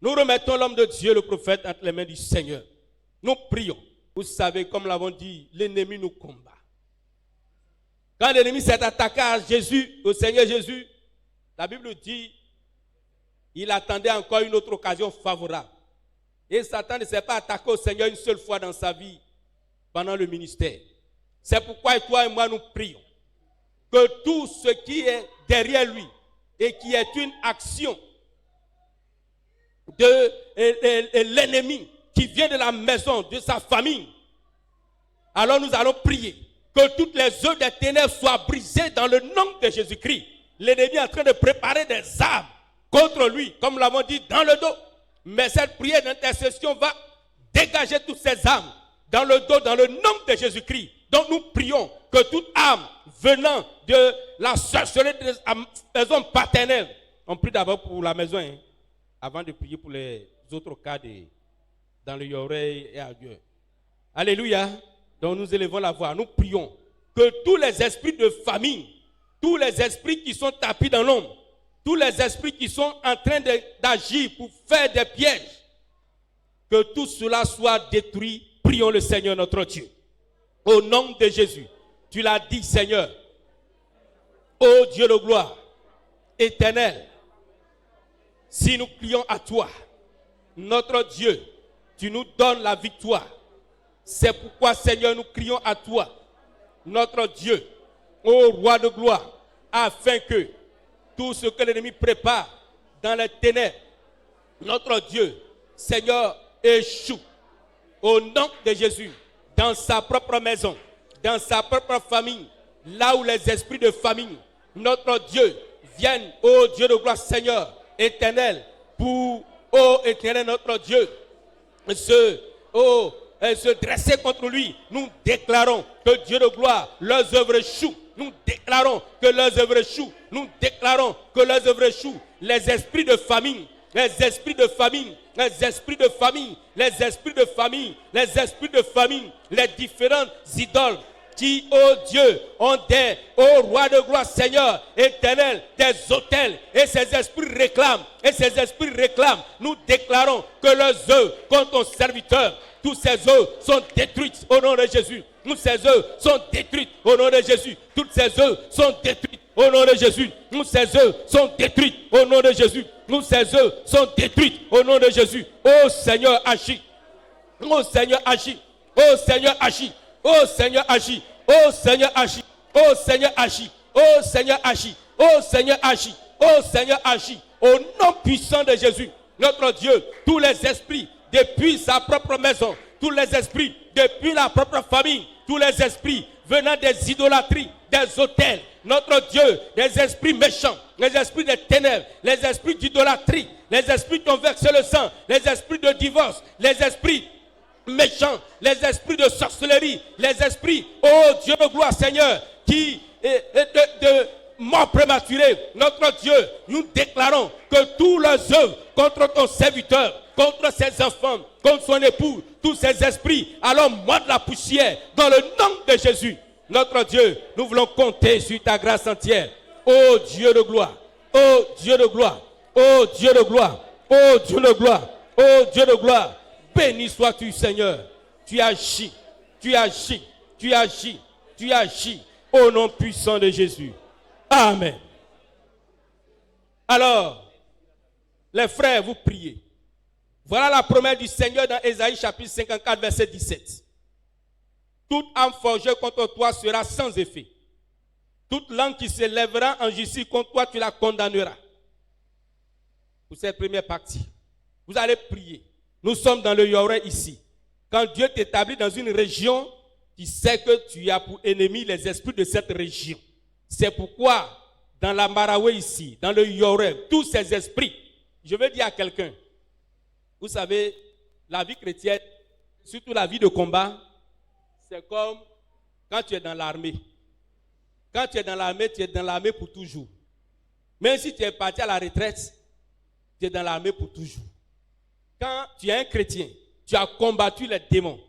S2: Nous remettons l'homme de Dieu, le prophète, entre les mains du Seigneur. Nous prions. Vous savez, comme l'avons dit, l'ennemi nous combat. Quand l'ennemi s'est attaqué à Jésus, au Seigneur Jésus, la Bible dit, il attendait encore une autre occasion favorable. Et Satan ne s'est pas attaqué au Seigneur une seule fois dans sa vie pendant le ministère. C'est pourquoi toi et moi nous prions que tout ce qui est derrière lui et qui est une action de l'ennemi qui vient de la maison, de sa famille, alors nous allons prier que toutes les œuvres des ténèbres soient brisées dans le nom de Jésus-Christ. L'ennemi est en train de préparer des armes contre lui, comme nous l'avons dit, dans le dos. Mais cette prière d'intercession va dégager toutes ces armes dans le dos, dans le nom de Jésus-Christ. Donc nous prions que toute âme venant de la sorcellerie de la maison paternelle, on prie d'abord pour la maison, avant de prier pour les autres cas dans le Yoré et ailleurs. Alléluia. Donc nous élevons la voix. Nous prions que tous les esprits de famine, tous les esprits qui sont tapis dans l'ombre, tous les esprits qui sont en train d'agir pour faire des pièges, que tout cela soit détruit. Prions le Seigneur notre Dieu. Au nom de Jésus, tu l'as dit Seigneur. Ô Dieu de gloire, éternel, si nous crions à toi, notre Dieu, tu nous donnes la victoire. C'est pourquoi Seigneur, nous crions à toi, notre Dieu, ô roi de gloire, afin que tout ce que l'ennemi prépare dans les ténèbres, notre Dieu, Seigneur, échoue. Au nom de Jésus, dans sa propre maison, dans sa propre famille, là où les esprits de famille, notre Dieu, viennent, ô Dieu de gloire, Seigneur, éternel, pour, ô éternel, notre Dieu, se dresser contre lui. Nous déclarons que Dieu de gloire, leurs œuvres échouent. Nous déclarons que leurs œuvres échouent. Nous déclarons que leurs œuvres échouent. Les esprits de famine, les esprits de famine, les esprits de famille, les esprits de famille, les esprits de famine, les différentes idoles qui, ô Dieu, ont des, ô roi de gloire, Seigneur, éternel, des autels, et ces esprits réclament, nous déclarons que leurs œuvres contre ton serviteur, tous ces œuvres sont détruites au nom de Jésus. Toutes ces œuvres sont détruites au nom de Jésus. Toutes ces œuvres sont détruites au nom de Jésus. Toutes ces œuvres sont détruites au nom de Jésus. Toutes ces œuvres sont détruites au nom de Jésus. Ô Seigneur, agis. Ô Seigneur, agis. Ô Seigneur, agis. Ô Seigneur, agis. Ô Seigneur, agis. Ô Seigneur, agis. Ô Seigneur, agis. Ô Seigneur, agis. Ô Seigneur, agis. Au nom puissant de Jésus, notre Dieu, tous les esprits depuis sa propre maison, tous les esprits depuis la propre famille, tous les esprits venant des idolâtries, des autels, notre Dieu, des esprits méchants, les esprits des ténèbres, les esprits d'idolâtrie, les esprits qui ont versé le sang, les esprits de divorce, les esprits méchants, les esprits de sorcellerie, les esprits, oh Dieu de gloire Seigneur, qui de mort prématurée, notre Dieu, nous déclarons que tous leurs œuvres contre ton serviteur, contre ses enfants, contre son époux, tous ces esprits, alors mordent la poussière dans le nom de Jésus. Notre Dieu, nous voulons compter sur ta grâce entière. Ô Dieu de gloire, ô Dieu de gloire, ô Dieu de gloire, ô Dieu de gloire, ô Dieu de gloire, béni sois-tu Seigneur. Tu agis, tu agis, tu agis, tu agis au nom puissant de Jésus. Amen. Alors, les frères, vous priez. Voilà la promesse du Seigneur dans Ésaïe chapitre 54, verset 17. Toute âme forgée contre toi sera sans effet. Toute langue qui se lèvera en justice contre toi, tu la condamneras. Pour cette première partie, vous allez prier. Nous sommes dans le Yoré ici. Quand Dieu t'établit dans une région, tu sais que tu as pour ennemi les esprits de cette région. C'est pourquoi, dans la Maraoué ici, dans le Yoré, tous ces esprits, je veux dire à quelqu'un, vous savez, la vie chrétienne, surtout la vie de combat, c'est comme quand tu es dans l'armée. Quand tu es dans l'armée pour toujours. Même si tu es parti à la retraite, tu es dans l'armée pour toujours. Quand tu es un chrétien, tu as combattu les démons,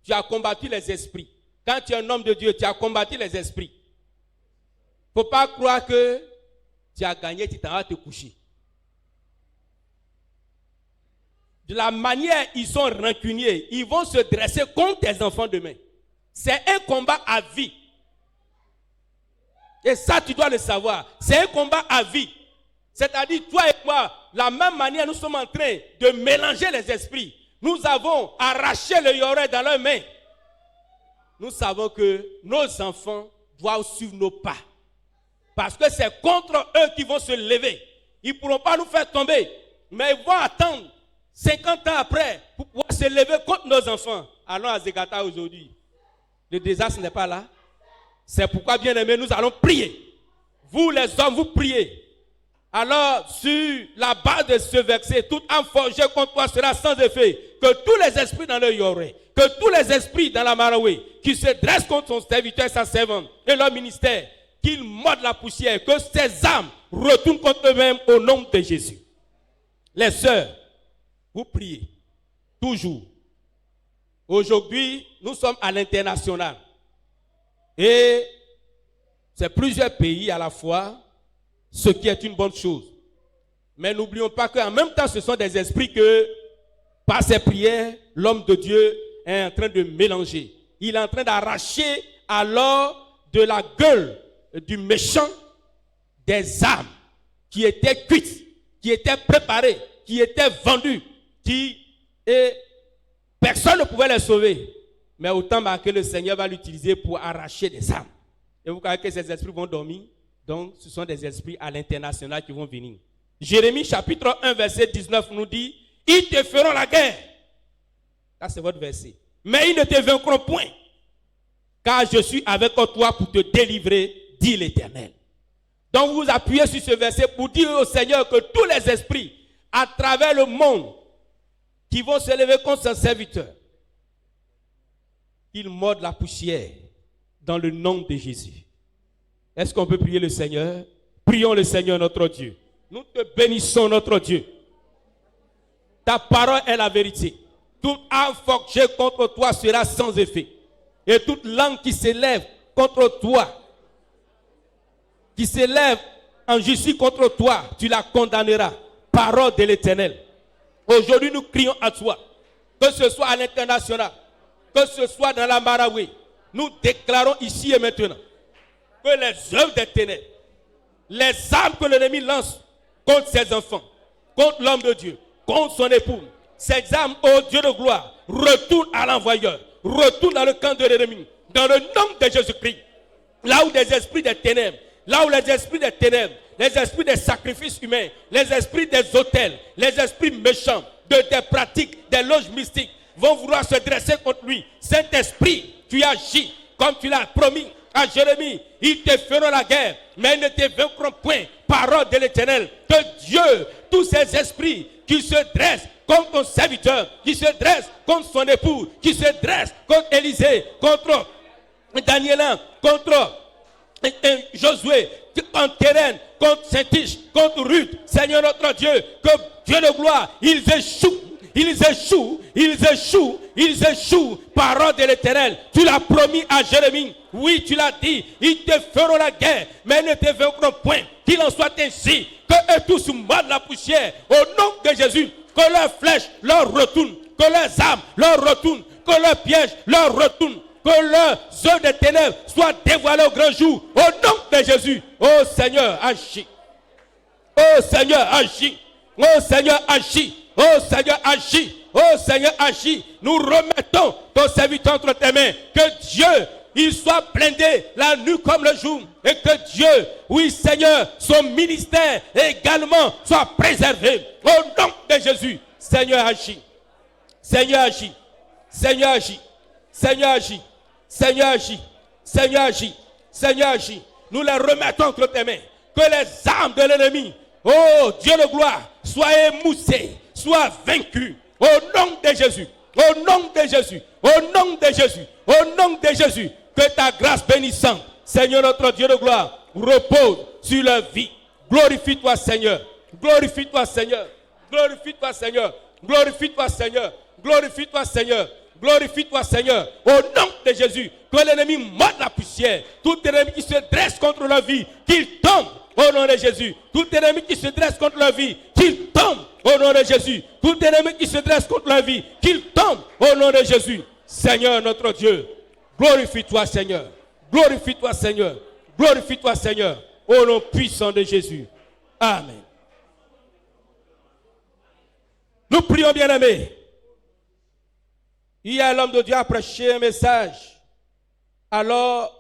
S2: tu as combattu les esprits. Quand tu es un homme de Dieu, tu as combattu les esprits. Il ne faut pas croire que tu as gagné, tu t'en vas te coucher. De la manière ils sont rancuniers, ils vont se dresser contre tes enfants demain. C'est un combat à vie. Et ça, tu dois le savoir. C'est un combat à vie. C'est-à-dire, toi et moi, de la même manière, nous sommes en train de mélanger les esprits. Nous avons arraché le Yoré dans leurs mains. Nous savons que nos enfants doivent suivre nos pas. Parce que c'est contre eux qui vont se lever. Ils ne pourront pas nous faire tomber. Mais ils vont attendre 50 ans après pour pouvoir se lever contre nos enfants. Allons à Zegata aujourd'hui. Le désastre n'est pas là. C'est pourquoi, bien aimés, nous allons prier. Vous les hommes, vous priez. Alors, sur la base de ce verset, toute âme forgée contre toi sera sans effet. Que tous les esprits dans le Yoré, que tous les esprits dans la Maraoué, qui se dressent contre son serviteur et sa servante et leur ministère, qu'ils mordent la poussière, que ces âmes retournent contre eux-mêmes au nom de Jésus. Les sœurs, vous priez toujours. Aujourd'hui, nous sommes à l'international. Et c'est plusieurs pays à la fois, ce qui est une bonne chose. Mais n'oublions pas qu'en même temps, ce sont des esprits que, par ses prières, l'homme de Dieu est en train de mélanger. Il est en train d'arracher alors de la gueule du méchant des âmes qui étaient cuites, qui étaient préparées, qui étaient vendues, et personne ne pouvait les sauver. Mais autant que le Seigneur va l'utiliser pour arracher des âmes. Et vous voyez que ces esprits vont dormir. Donc, ce sont des esprits à l'international qui vont venir. Jérémie chapitre 1, verset 19 nous dit, « Ils te feront la guerre. » Ça, c'est votre verset. « Mais ils ne te vaincront point. Car je suis avec toi pour te délivrer, dit l'Éternel. » Donc, vous appuyez sur ce verset pour dire au Seigneur que tous les esprits à travers le monde qui vont se lever contre son serviteur, ils mordent la poussière dans le nom de Jésus. Est-ce qu'on peut prier le Seigneur? Prions le Seigneur notre Dieu. Nous te bénissons notre Dieu. Ta parole est la vérité. Toute arme forgée contre toi sera sans effet. Et toute langue qui s'élève contre toi, qui s'élève en justice contre toi, tu la condamneras. Parole de l'Éternel. Aujourd'hui, nous crions à toi, que ce soit à l'international, que ce soit dans la Marawi, nous déclarons ici et maintenant que les œuvres des ténèbres, les armes que l'ennemi lance contre ses enfants, contre l'homme de Dieu, contre son époux, ces armes, ô Dieu de gloire, retournent à l'envoyeur, retournent dans le camp de l'ennemi, dans le nom de Jésus-Christ. Là où des esprits des ténèbres, là où les esprits des ténèbres, les esprits des sacrifices humains, les esprits des autels, les esprits méchants, des pratiques, des loges mystiques, vont vouloir se dresser contre lui. Saint-Esprit, tu agis comme tu l'as promis à Jérémie. Ils te feront la guerre, mais ils ne te vaincront point. Parole de l'Éternel. Que Dieu, tous ces esprits qui se dressent contre ton serviteur, qui se dressent contre son époux, qui se dressent contre Élisée, contre Daniel, contre Josué, contre Keren, contre Saint-Tiche, contre Ruth, Seigneur notre Dieu, que Dieu de gloire, ils échouent. Ils échouent, ils échouent, ils échouent. Parole de l'Éternel. Tu l'as promis à Jérémie. Oui, tu l'as dit. Ils te feront la guerre, mais ils ne te vaincront point. Qu'il en soit ainsi. Que eux tous mordent la poussière. Au nom de Jésus. Que leurs flèches leur retournent. Que leurs armes leur retournent. Que leurs pièges leur retournent. Que leurs œuvres de ténèbres soient dévoilées au grand jour. Au nom de Jésus. Oh Seigneur, agis. Oh Seigneur, agis. Oh Seigneur, agis. Oh Seigneur, agis. Oh Seigneur, agis. Nous remettons ton serviteur entre tes mains. Que Dieu, il soit blindé la nuit comme le jour. Et que Dieu, oui Seigneur, son ministère également soit préservé. Au nom de Jésus. Seigneur, agis. Seigneur, agis. Seigneur, agis. Seigneur, agis. Seigneur, agis. Seigneur, agis. Seigneur, agis. Nous les remettons entre tes mains. Que les armes de l'ennemi, oh Dieu de gloire, soient émoussées, soient vaincues. Au nom de Jésus. Au nom de Jésus. Au nom de Jésus. Au nom de Jésus. Que ta grâce bénissante, Seigneur notre Dieu de gloire, repose sur leur vie. Glorifie-toi, Seigneur. Glorifie-toi, Seigneur. Glorifie-toi, Seigneur. Glorifie-toi, Seigneur. Glorifie-toi, Seigneur. Glorifie-toi, Seigneur. Au nom de Jésus. Que l'ennemi morde la poussière. Tout ennemi qui se dresse contre leur vie, qu'il tombe. Au nom de Jésus. Tout ennemi qui se dresse contre leur vie, qu'il tombe. Au nom de Jésus. Tout ennemi qui se dresse contre leur vie, qu'il tombe. Au nom de Jésus. Seigneur notre Dieu. Glorifie-toi, Seigneur. Glorifie-toi, Seigneur. Glorifie-toi, Seigneur. Au nom puissant de Jésus. Amen. Nous prions, bien-aimés. Hier, l'homme de Dieu a prêché un message. Alors,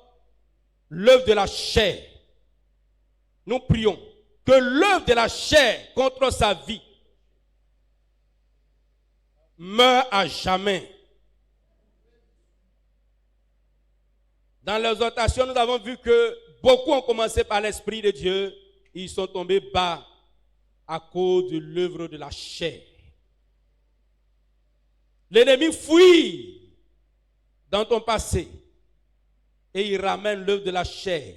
S2: l'œuvre de la chair. Nous prions que l'œuvre de la chair contre sa vie meure à jamais. Dans l'exhortation, nous avons vu que beaucoup ont commencé par l'Esprit de Dieu. Ils sont tombés bas à cause de l'œuvre de la chair. L'ennemi fuit dans ton passé et il ramène l'œuvre de la chair.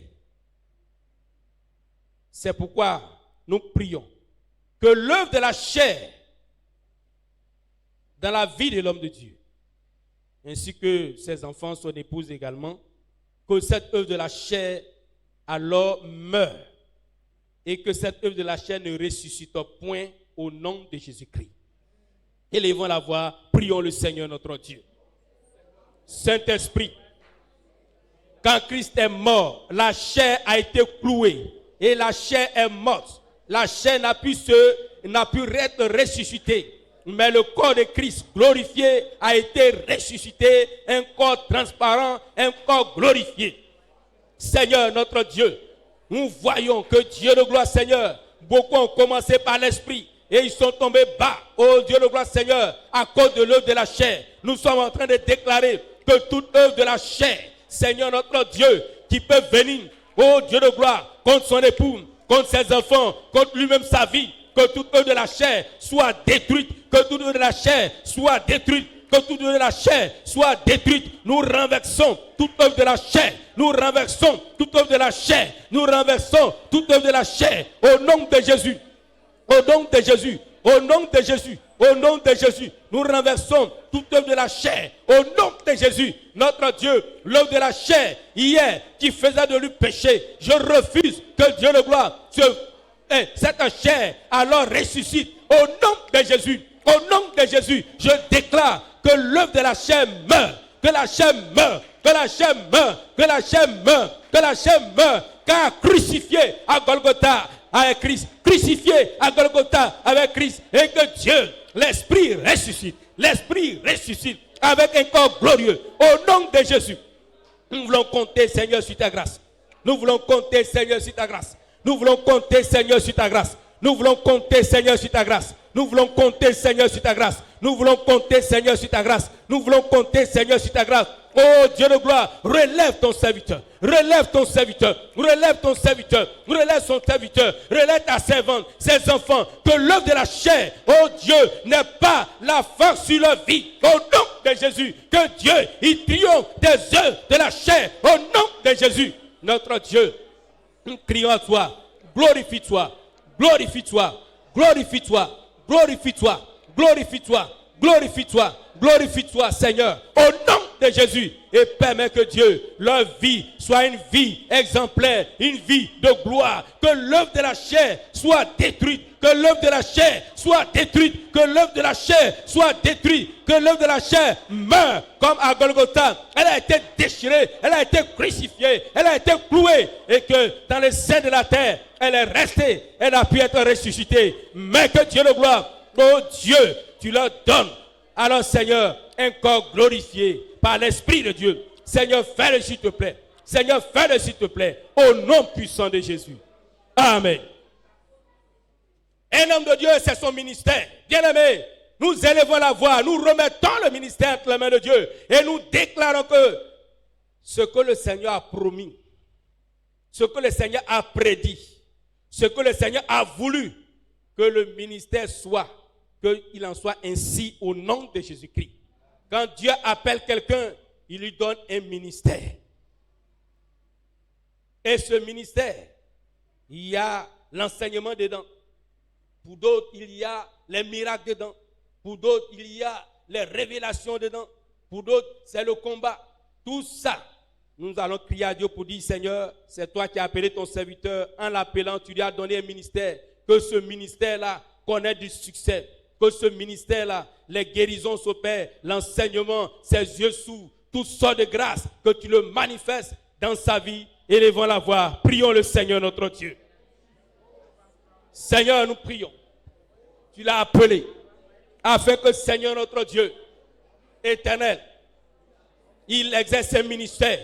S2: C'est pourquoi nous prions que l'œuvre de la chair dans la vie de l'homme de Dieu, ainsi que ses enfants, son épouse également, que cette œuvre de la chair alors meurt et que cette œuvre de la chair ne ressuscite point au nom de Jésus-Christ. Élevons la voix, prions le Seigneur notre Dieu. Saint-Esprit, quand Christ est mort, la chair a été clouée et la chair est morte. La chair n'a pu être ressuscitée. Mais le corps de Christ glorifié a été ressuscité, un corps transparent, un corps glorifié. Seigneur notre Dieu, nous voyons que Dieu de gloire Seigneur, beaucoup ont commencé par l'esprit et ils sont tombés bas. Oh Dieu de gloire Seigneur, à cause de l'œuvre de la chair. Nous sommes en train de déclarer que toute œuvre de la chair, Seigneur notre Dieu, qui peut venir, oh Dieu de gloire, contre son époux, contre ses enfants, contre lui-même sa vie, que toute œuvre de la chair soit détruite, que toute œuvre de la chair soit détruite, que toute œuvre de la chair soit détruite. Nous renversons toute œuvre de la chair, nous renversons toute œuvre de la chair, nous renversons toute œuvre de la chair, au nom de Jésus, au nom de Jésus, au nom de Jésus, au nom de Jésus, nous renversons toute œuvre de la chair, au nom de Jésus, notre Dieu, l'œuvre de la chair, hier, qui faisait de lui péché, je refuse que Dieu de gloire, cette chair, alors ressuscite, au nom de Jésus, au nom de Jésus, je déclare que l'œuvre de la chair meurt, que la chair meurt, que la chair meurt, que la chair meurt, que la chair meurt, car crucifié à Golgotha avec Christ, crucifié à Golgotha avec Christ, et que Dieu, l'Esprit ressuscite avec un corps glorieux, au nom de Jésus. Nous voulons compter, Seigneur, sur ta grâce. Nous voulons compter, Seigneur, sur ta grâce. Nous voulons compter, Seigneur, sur ta grâce. Nous voulons compter, Seigneur, sur ta grâce. Nous voulons compter, Seigneur, sur ta grâce. Nous voulons compter, Seigneur, sur ta grâce. Nous voulons compter, Seigneur, sur ta grâce. Oh Dieu de gloire, relève ton serviteur. Relève ton serviteur. Relève ton serviteur. Relève son serviteur. Relève ta servante, ses enfants. Que l'œuvre de la chair, oh Dieu, n'ait pas la force sur leur vie. Au nom de Jésus. Que Dieu, il triomphe des œuvres de la chair. Au nom de Jésus. Notre Dieu, nous crions à toi. Glorifie-toi. Glorifie-toi. Glorifie-toi. Glorifie-toi. Glorifie-toi. Glorifie-toi. Glorifie-toi, Seigneur, au nom de Jésus, et permets que Dieu, leur vie soit une vie exemplaire, une vie de gloire, que l'œuvre de la chair soit détruite, que l'œuvre de la chair soit détruite, que l'œuvre de la chair soit détruite, que l'œuvre de la chair meure comme à Golgotha. Elle a été déchirée, elle a été crucifiée, elle a été clouée, et que dans le sein de la terre, elle est restée, elle a pu être ressuscitée. Mais que Dieu de gloire, oh Dieu, tu leur donnes. Alors Seigneur, un corps glorifié par l'Esprit de Dieu. Seigneur, fais-le s'il te plaît. Seigneur, fais-le s'il te plaît. Au nom puissant de Jésus. Amen. Un homme de Dieu, c'est son ministère. Bien-aimés, nous élevons la voix, nous remettons le ministère entre les mains de Dieu et nous déclarons que ce que le Seigneur a promis, ce que le Seigneur a prédit, ce que le Seigneur a voulu que le ministère soit, qu'il en soit ainsi au nom de Jésus-Christ. Quand Dieu appelle quelqu'un, il lui donne un ministère. Et ce ministère, il y a l'enseignement dedans. Pour d'autres, il y a les miracles dedans. Pour d'autres, il y a les révélations dedans. Pour d'autres, c'est le combat. Tout ça, nous allons crier à Dieu pour dire, Seigneur, c'est toi qui as appelé ton serviteur. En l'appelant, tu lui as donné un ministère. Que ce ministère-là connaît du succès. Que ce ministère-là, les guérisons s'opèrent, l'enseignement, ses yeux sous, toutes sortes de grâces, que tu le manifestes dans sa vie. Élevons la voix, prions le Seigneur notre Dieu. Seigneur, nous prions. Tu l'as appelé, afin que Seigneur notre Dieu, éternel, il exerce un ministère.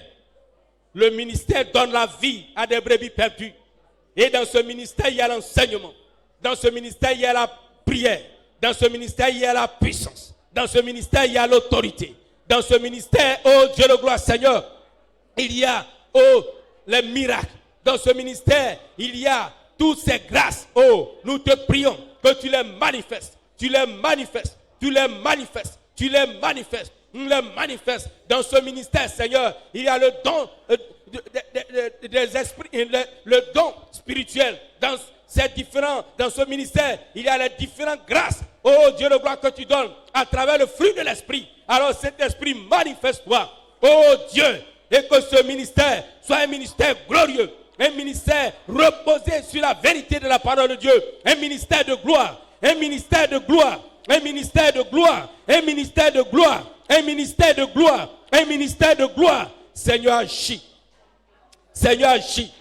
S2: Le ministère donne la vie à des brebis perdues. Et dans ce ministère, il y a l'enseignement. Dans ce ministère, il y a la prière. Dans ce ministère, il y a la puissance. Dans ce ministère, il y a l'autorité. Dans ce ministère, oh Dieu de gloire, Seigneur, il y a, oh, les miracles. Dans ce ministère, il y a toutes ces grâces. Oh, nous te prions que tu les manifestes. Tu les manifestes. Tu les manifestes. Tu les manifestes. Nous les manifestes. Dans ce ministère, Seigneur, il y a le don des esprits, le don spirituel. Dans ce ministère, il y a les différentes grâces oh Dieu de gloire, que tu donnes à travers le fruit de l'esprit. Alors cet esprit manifeste-toi, oh Dieu, et que ce ministère soit un ministère glorieux, un ministère reposé sur la vérité de la parole de Dieu, un ministère de gloire, un ministère de gloire, un ministère de gloire, un ministère de gloire, un ministère de gloire, un ministère de gloire. Seigneur agis, Seigneur agis,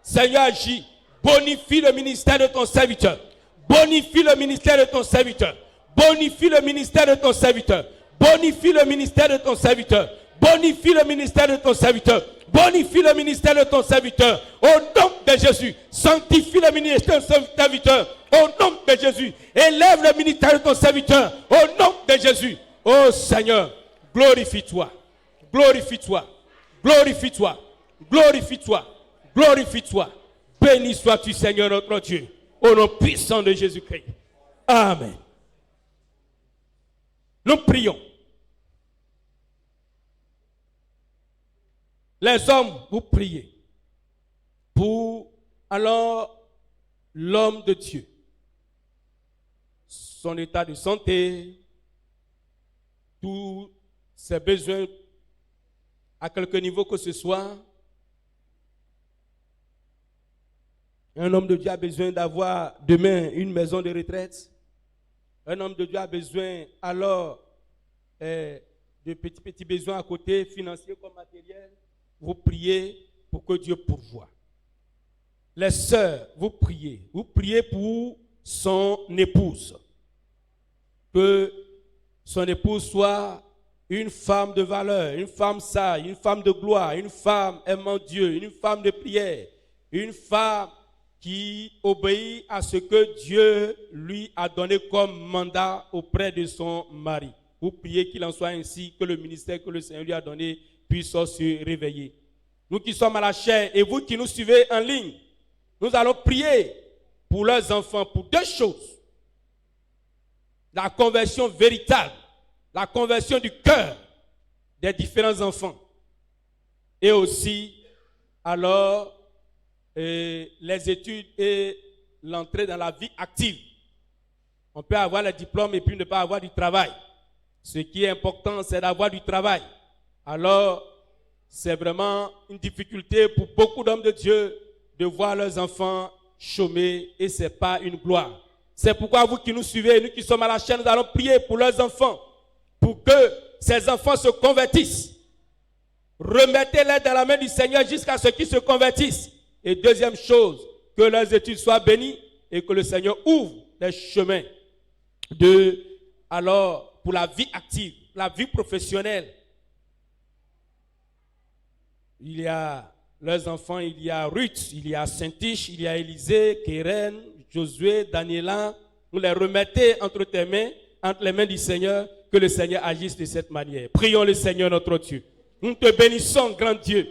S2: Seigneur agis. Bonifie le ministère de ton serviteur. Bonifie le ministère de ton serviteur. Bonifie le ministère de ton serviteur. Bonifie le ministère de ton serviteur. Bonifie le ministère de ton serviteur. Bonifie le ministère de ton serviteur. Au nom de Jésus, sanctifie le ministère de ton serviteur. Au nom de Jésus, élève le ministère de ton serviteur. Au nom de Jésus. Oh Seigneur, glorifie-toi. Glorifie-toi. Glorifie-toi. Glorifie-toi. Glorifie-toi. Béni sois-tu, Seigneur notre Dieu. Au nom puissant de Jésus-Christ. Amen. Nous prions. Les hommes, vous priez pour alors l'homme de Dieu, son état de santé, tous ses besoins à quelque niveau que ce soit. Un homme de Dieu a besoin d'avoir demain une maison de retraite. Un homme de Dieu a besoin alors de petits besoins à côté, financiers comme matériels. Vous priez pour que Dieu pourvoie. Les sœurs, vous priez pour son épouse. Que son épouse soit une femme de valeur, une femme sage, une femme de gloire, une femme aimant Dieu, une femme de prière, une femme qui obéit à ce que Dieu lui a donné comme mandat auprès de son mari. Vous priez qu'il en soit ainsi, que le ministère que le Seigneur lui a donné puisse se réveiller. Nous qui sommes à la chair et vous qui nous suivez en ligne, nous allons prier pour leurs enfants pour deux choses. La conversion véritable, la conversion du cœur des différents enfants. Et aussi, alors, les études et l'entrée dans la vie active. On peut avoir le diplôme et puis ne pas avoir du travail. Ce qui est important, c'est d'avoir du travail. Alors, c'est vraiment une difficulté pour beaucoup d'hommes de Dieu de voir leurs enfants chômer et ce n'est pas une gloire. C'est pourquoi vous qui nous suivez, nous qui sommes à la chaîne, nous allons prier pour leurs enfants, pour que ces enfants se convertissent. Remettez-les dans la main du Seigneur jusqu'à ce qu'ils se convertissent. Et deuxième chose, que leurs études soient bénies et que le Seigneur ouvre des chemins pour la vie active, la vie professionnelle. Il y a leurs enfants, il y a Ruth, il y a Saint-Tiche, il y a Élisée, Keren, Josué, Daniela. Nous les remettez entre tes mains, entre les mains du Seigneur, que le Seigneur agisse de cette manière. Prions le Seigneur notre Dieu. Nous te bénissons, grand Dieu.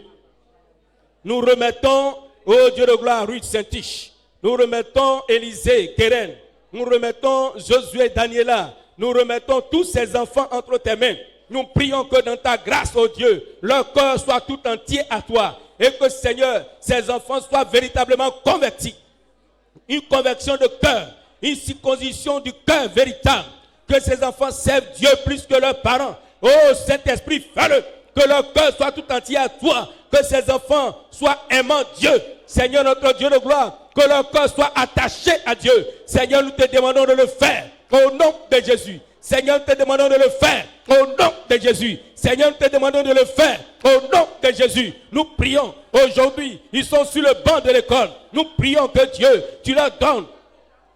S2: Nous remettons, ô Dieu de gloire, Ruth, Saint-Tiche. Nous remettons Élisée, Keren. Nous remettons Josué, Daniela. Nous remettons tous ces enfants entre tes mains. Nous prions que dans ta grâce, ô Dieu, leur cœur soit tout entier à toi. Et que, Seigneur, ces enfants soient véritablement convertis. Une conversion de cœur, une circoncision du cœur véritable. Que ces enfants servent Dieu plus que leurs parents. Oh Saint-Esprit, fais-le. Que leur cœur soit tout entier à toi. Que ces enfants soient aimants Dieu. Seigneur notre Dieu de gloire. Que leur cœur soit attaché à Dieu. Seigneur, nous te demandons de le faire. Au nom de Jésus. Seigneur, nous te demandons de le faire. Au nom de Jésus. Seigneur, nous te demandons de le faire. Au nom de Jésus. Nous prions. Aujourd'hui, ils sont sur le banc de l'école. Nous prions que Dieu, tu leur donnes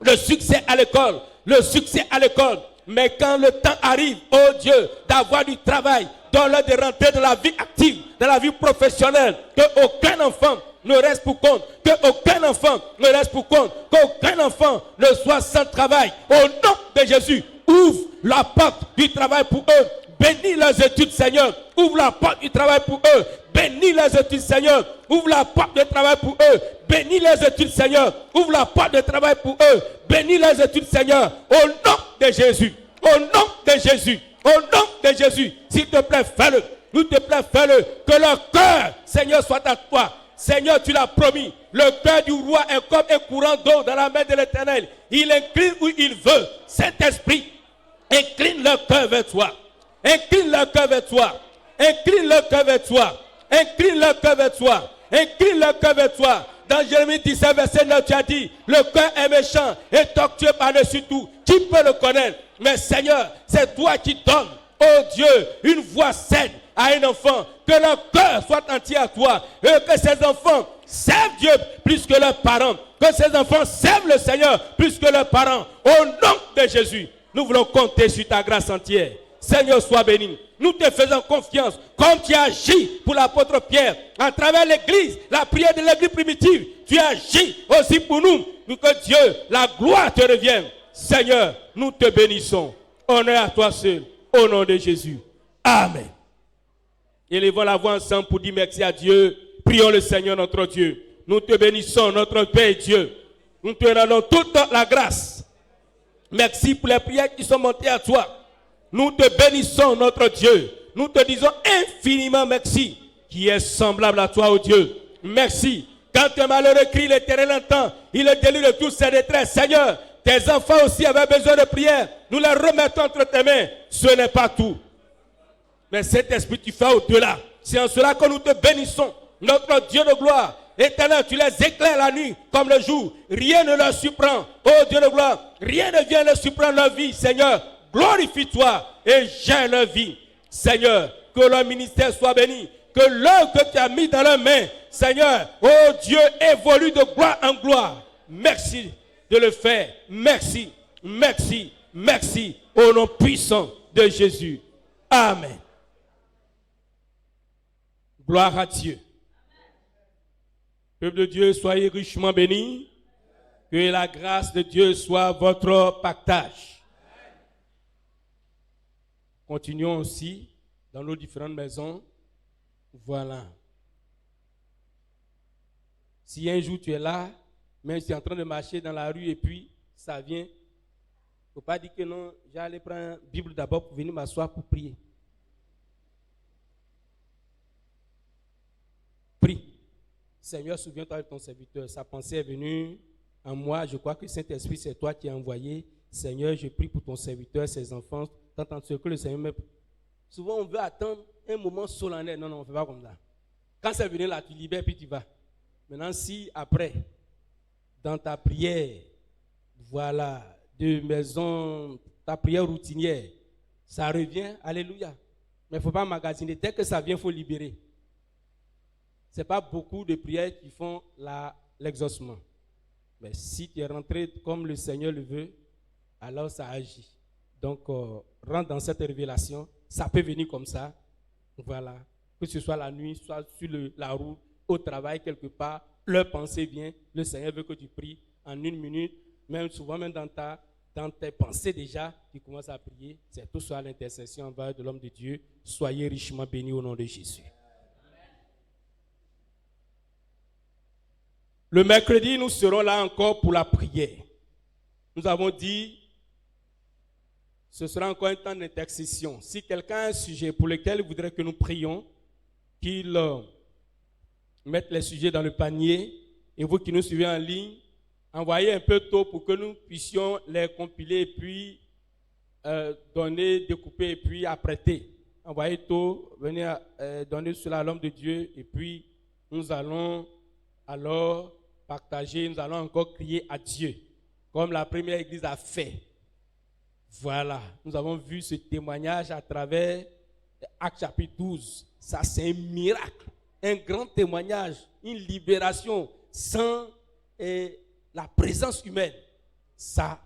S2: le succès à l'école. Le succès à l'école. Mais quand le temps arrive, oh Dieu, d'avoir du travail, donne-leur de rentrer dans la vie active, dans la vie professionnelle, qu'aucun enfant ne reste pour compte, qu'aucun enfant ne reste pour compte, qu'aucun enfant ne soit sans travail. Au nom de Jésus, ouvre la porte du travail pour eux. Bénis leurs études, Seigneur. Ouvre la porte du travail pour eux. Bénis leurs études, Seigneur. Ouvre la porte de travail pour eux. Bénis leurs études, Seigneur. Ouvre la porte de travail pour eux. Bénis leurs études, Seigneur. Au nom de Jésus. Au nom de Jésus. Au nom de Jésus. S'il te plaît, fais-le. S'il te plaît, fais-le. Que leur cœur, Seigneur, soit à toi. Seigneur, tu l'as promis. Le cœur du roi est comme un courant d'eau dans la main de l'Éternel. Il incline où il veut. Saint-Esprit, incline leur cœur vers toi. Incline leur cœur vers toi. Incline leur cœur vers toi. Incline leur cœur vers toi. Incline leur cœur vers toi. Dans Jérémie 17, verset 9, tu as dit, le cœur est méchant et tortueux par-dessus tout. Qui peut le connaître? Mais Seigneur, c'est toi qui donnes, oh Dieu, une voix saine à un enfant. Que leur cœur soit entier à toi. Et que ces enfants servent Dieu plus que leurs parents. Que ces enfants servent le Seigneur plus que leurs parents. Au nom de Jésus, nous voulons compter sur ta grâce entière. Seigneur, sois béni. Nous te faisons confiance, comme tu as agi pour l'apôtre Pierre, à travers l'église, la prière de l'église primitive. Tu as agi aussi pour nous. Nous que Dieu, la gloire te revienne. Seigneur, nous te bénissons. Honneur à toi seul, au nom de Jésus. Amen. Élevons la voix ensemble pour dire merci à Dieu. Prions le Seigneur notre Dieu. Nous te bénissons, notre Père Dieu. Nous te rendons toute la grâce. Merci pour les prières qui sont montées à toi. Nous te bénissons, notre Dieu. Nous te disons infiniment merci, qui est semblable à toi, ô Dieu. Merci. Quand un malheureux crie, l'Éternel entend. Il est délivré de toutes ses détresses. Seigneur, tes enfants aussi avaient besoin de prière. Nous les remettons entre tes mains. Ce n'est pas tout. Mais cet esprit, tu fais au-delà. C'est en cela que nous te bénissons. Notre Dieu de gloire. Éternel, tu les éclaires la nuit comme le jour. Rien ne leur surprend. Oh Dieu de gloire, rien ne vient leur surprendre leur vie, Seigneur. Glorifie-toi et gère leur vie. Seigneur, que leur ministère soit béni. Que l'œuvre que tu as mis dans leurs mains, Seigneur, oh Dieu, évolue de gloire en gloire. Merci de le faire. Merci, merci, merci. Au nom puissant de Jésus. Amen. Gloire à Dieu. Peuple de Dieu, soyez richement bénis. Que la grâce de Dieu soit votre partage. Continuons aussi dans nos différentes maisons. Voilà. Si un jour tu es là, même si tu es en train de marcher dans la rue et puis ça vient, il ne faut pas dire que non, j'allais prendre la Bible d'abord pour venir m'asseoir pour prier. Prie. Seigneur, souviens-toi de ton serviteur. Sa pensée est venue en moi. Je crois que Saint-Esprit, c'est toi qui as envoyé. Seigneur, je prie pour ton serviteur, ses enfants. T'entends ce que le Seigneur me... Souvent, on veut attendre un moment solennel. Non, on ne fait pas comme ça. Quand c'est venu là, tu libères puis tu vas. Maintenant, si après, dans ta prière, voilà, de maison, ta prière routinière, ça revient, alléluia. Mais il ne faut pas magasiner. Dès que ça vient, il faut libérer. Ce n'est pas beaucoup de prières qui font l'exaucement. Mais si tu es rentré comme le Seigneur le veut, alors ça agit. Donc, rentre dans cette révélation. Ça peut venir comme ça. Voilà. Que ce soit la nuit, soit sur la route, au travail, quelque part, leur pensée vient. Le Seigneur veut que tu pries en 1 minute. Même souvent, même dans tes pensées déjà, tu commences à prier. C'est tout ça l'intercession envers de l'homme de Dieu. Soyez richement bénis au nom de Jésus. Le mercredi, nous serons là encore pour la prière. Nous avons dit, ce sera encore un temps d'intercession. Si quelqu'un a un sujet pour lequel il voudrait que nous prions, qu'il mette les sujets dans le panier, et vous qui nous suivez en ligne, envoyez un peu tôt pour que nous puissions les compiler et puis donner, découper et puis apprêter. Envoyez tôt, venez donner cela à l'homme de Dieu et puis nous allons alors partager, nous allons encore crier à Dieu, comme la première église a fait. Voilà, nous avons vu ce témoignage à travers Actes chapitre 12. Ça, c'est un miracle, un grand témoignage, une libération sans la présence humaine. Ça,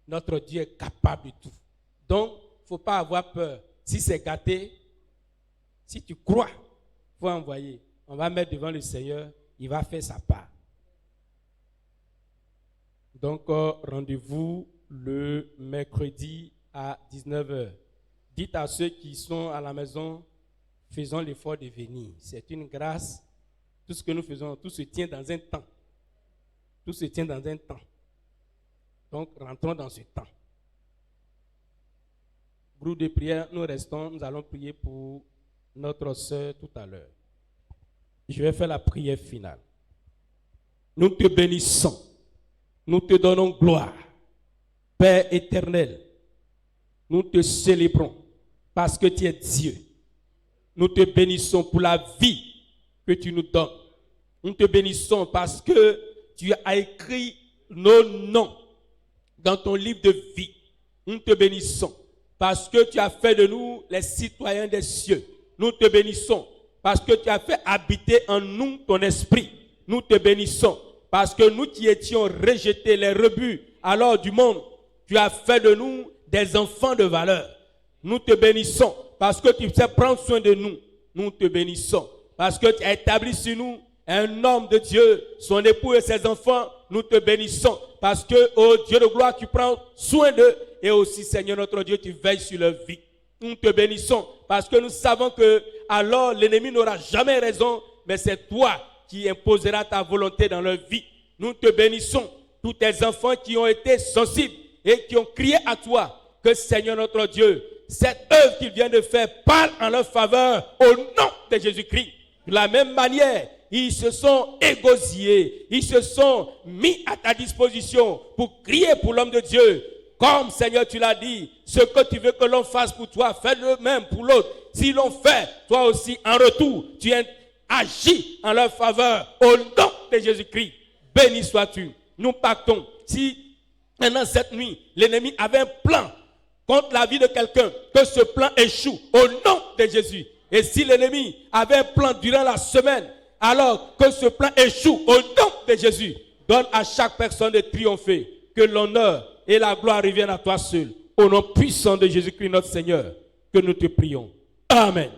S2: notre Dieu est capable de tout. Donc, il ne faut pas avoir peur. Si c'est gâté, si tu crois, il faut envoyer. On va mettre devant le Seigneur, il va faire sa part. Donc, rendez-vous le mercredi à 19h. Dites à ceux qui sont à la maison, faisons l'effort de venir. C'est une grâce. Tout ce que nous faisons, tout se tient dans un temps. Tout se tient dans un temps. Donc, rentrons dans ce temps. Groupe de prière, nous restons, nous allons prier pour notre sœur tout à l'heure. je vais faire la prière finale. Nous te bénissons. Nous te donnons gloire. Père éternel, nous te célébrons parce que tu es Dieu. Nous te bénissons pour la vie que tu nous donnes. Nous te bénissons parce que tu as écrit nos noms dans ton livre de vie. Nous te bénissons parce que tu as fait de nous les citoyens des cieux. Nous te bénissons parce que tu as fait habiter en nous ton esprit. Nous te bénissons parce que nous qui étions rejetés, les rebuts alors du monde, tu as fait de nous des enfants de valeur. Nous te bénissons parce que tu sais prendre soin de nous. Nous te bénissons parce que tu as établi sur nous un homme de Dieu, son époux et ses enfants. Nous te bénissons parce que, ô Dieu de gloire, tu prends soin d'eux et aussi, Seigneur notre Dieu, tu veilles sur leur vie. Nous te bénissons parce que nous savons que alors l'ennemi n'aura jamais raison, mais c'est toi qui imposeras ta volonté dans leur vie. Nous te bénissons, tous tes enfants qui ont été sensibles et qui ont crié à toi, que Seigneur notre Dieu, cette œuvre qu'ils viennent de faire parle en leur faveur au nom de Jésus-Christ. De la même manière, ils se sont égosillés, ils se sont mis à ta disposition pour crier pour l'homme de Dieu. Comme Seigneur tu l'as dit, ce que tu veux que l'on fasse pour toi, fais-le même pour l'autre. Si l'on fait, toi aussi en retour, tu agis en leur faveur au nom de Jésus-Christ. Béni sois-tu. Nous pactons. Si maintenant cette nuit, l'ennemi avait un plan contre la vie de quelqu'un, que ce plan échoue au nom de Jésus. Et si l'ennemi avait un plan durant la semaine, alors que ce plan échoue au nom de Jésus. Donne à chaque personne de triompher, que l'honneur et la gloire reviennent à toi seul. Au nom puissant de Jésus-Christ notre Seigneur, que nous te prions. Amen.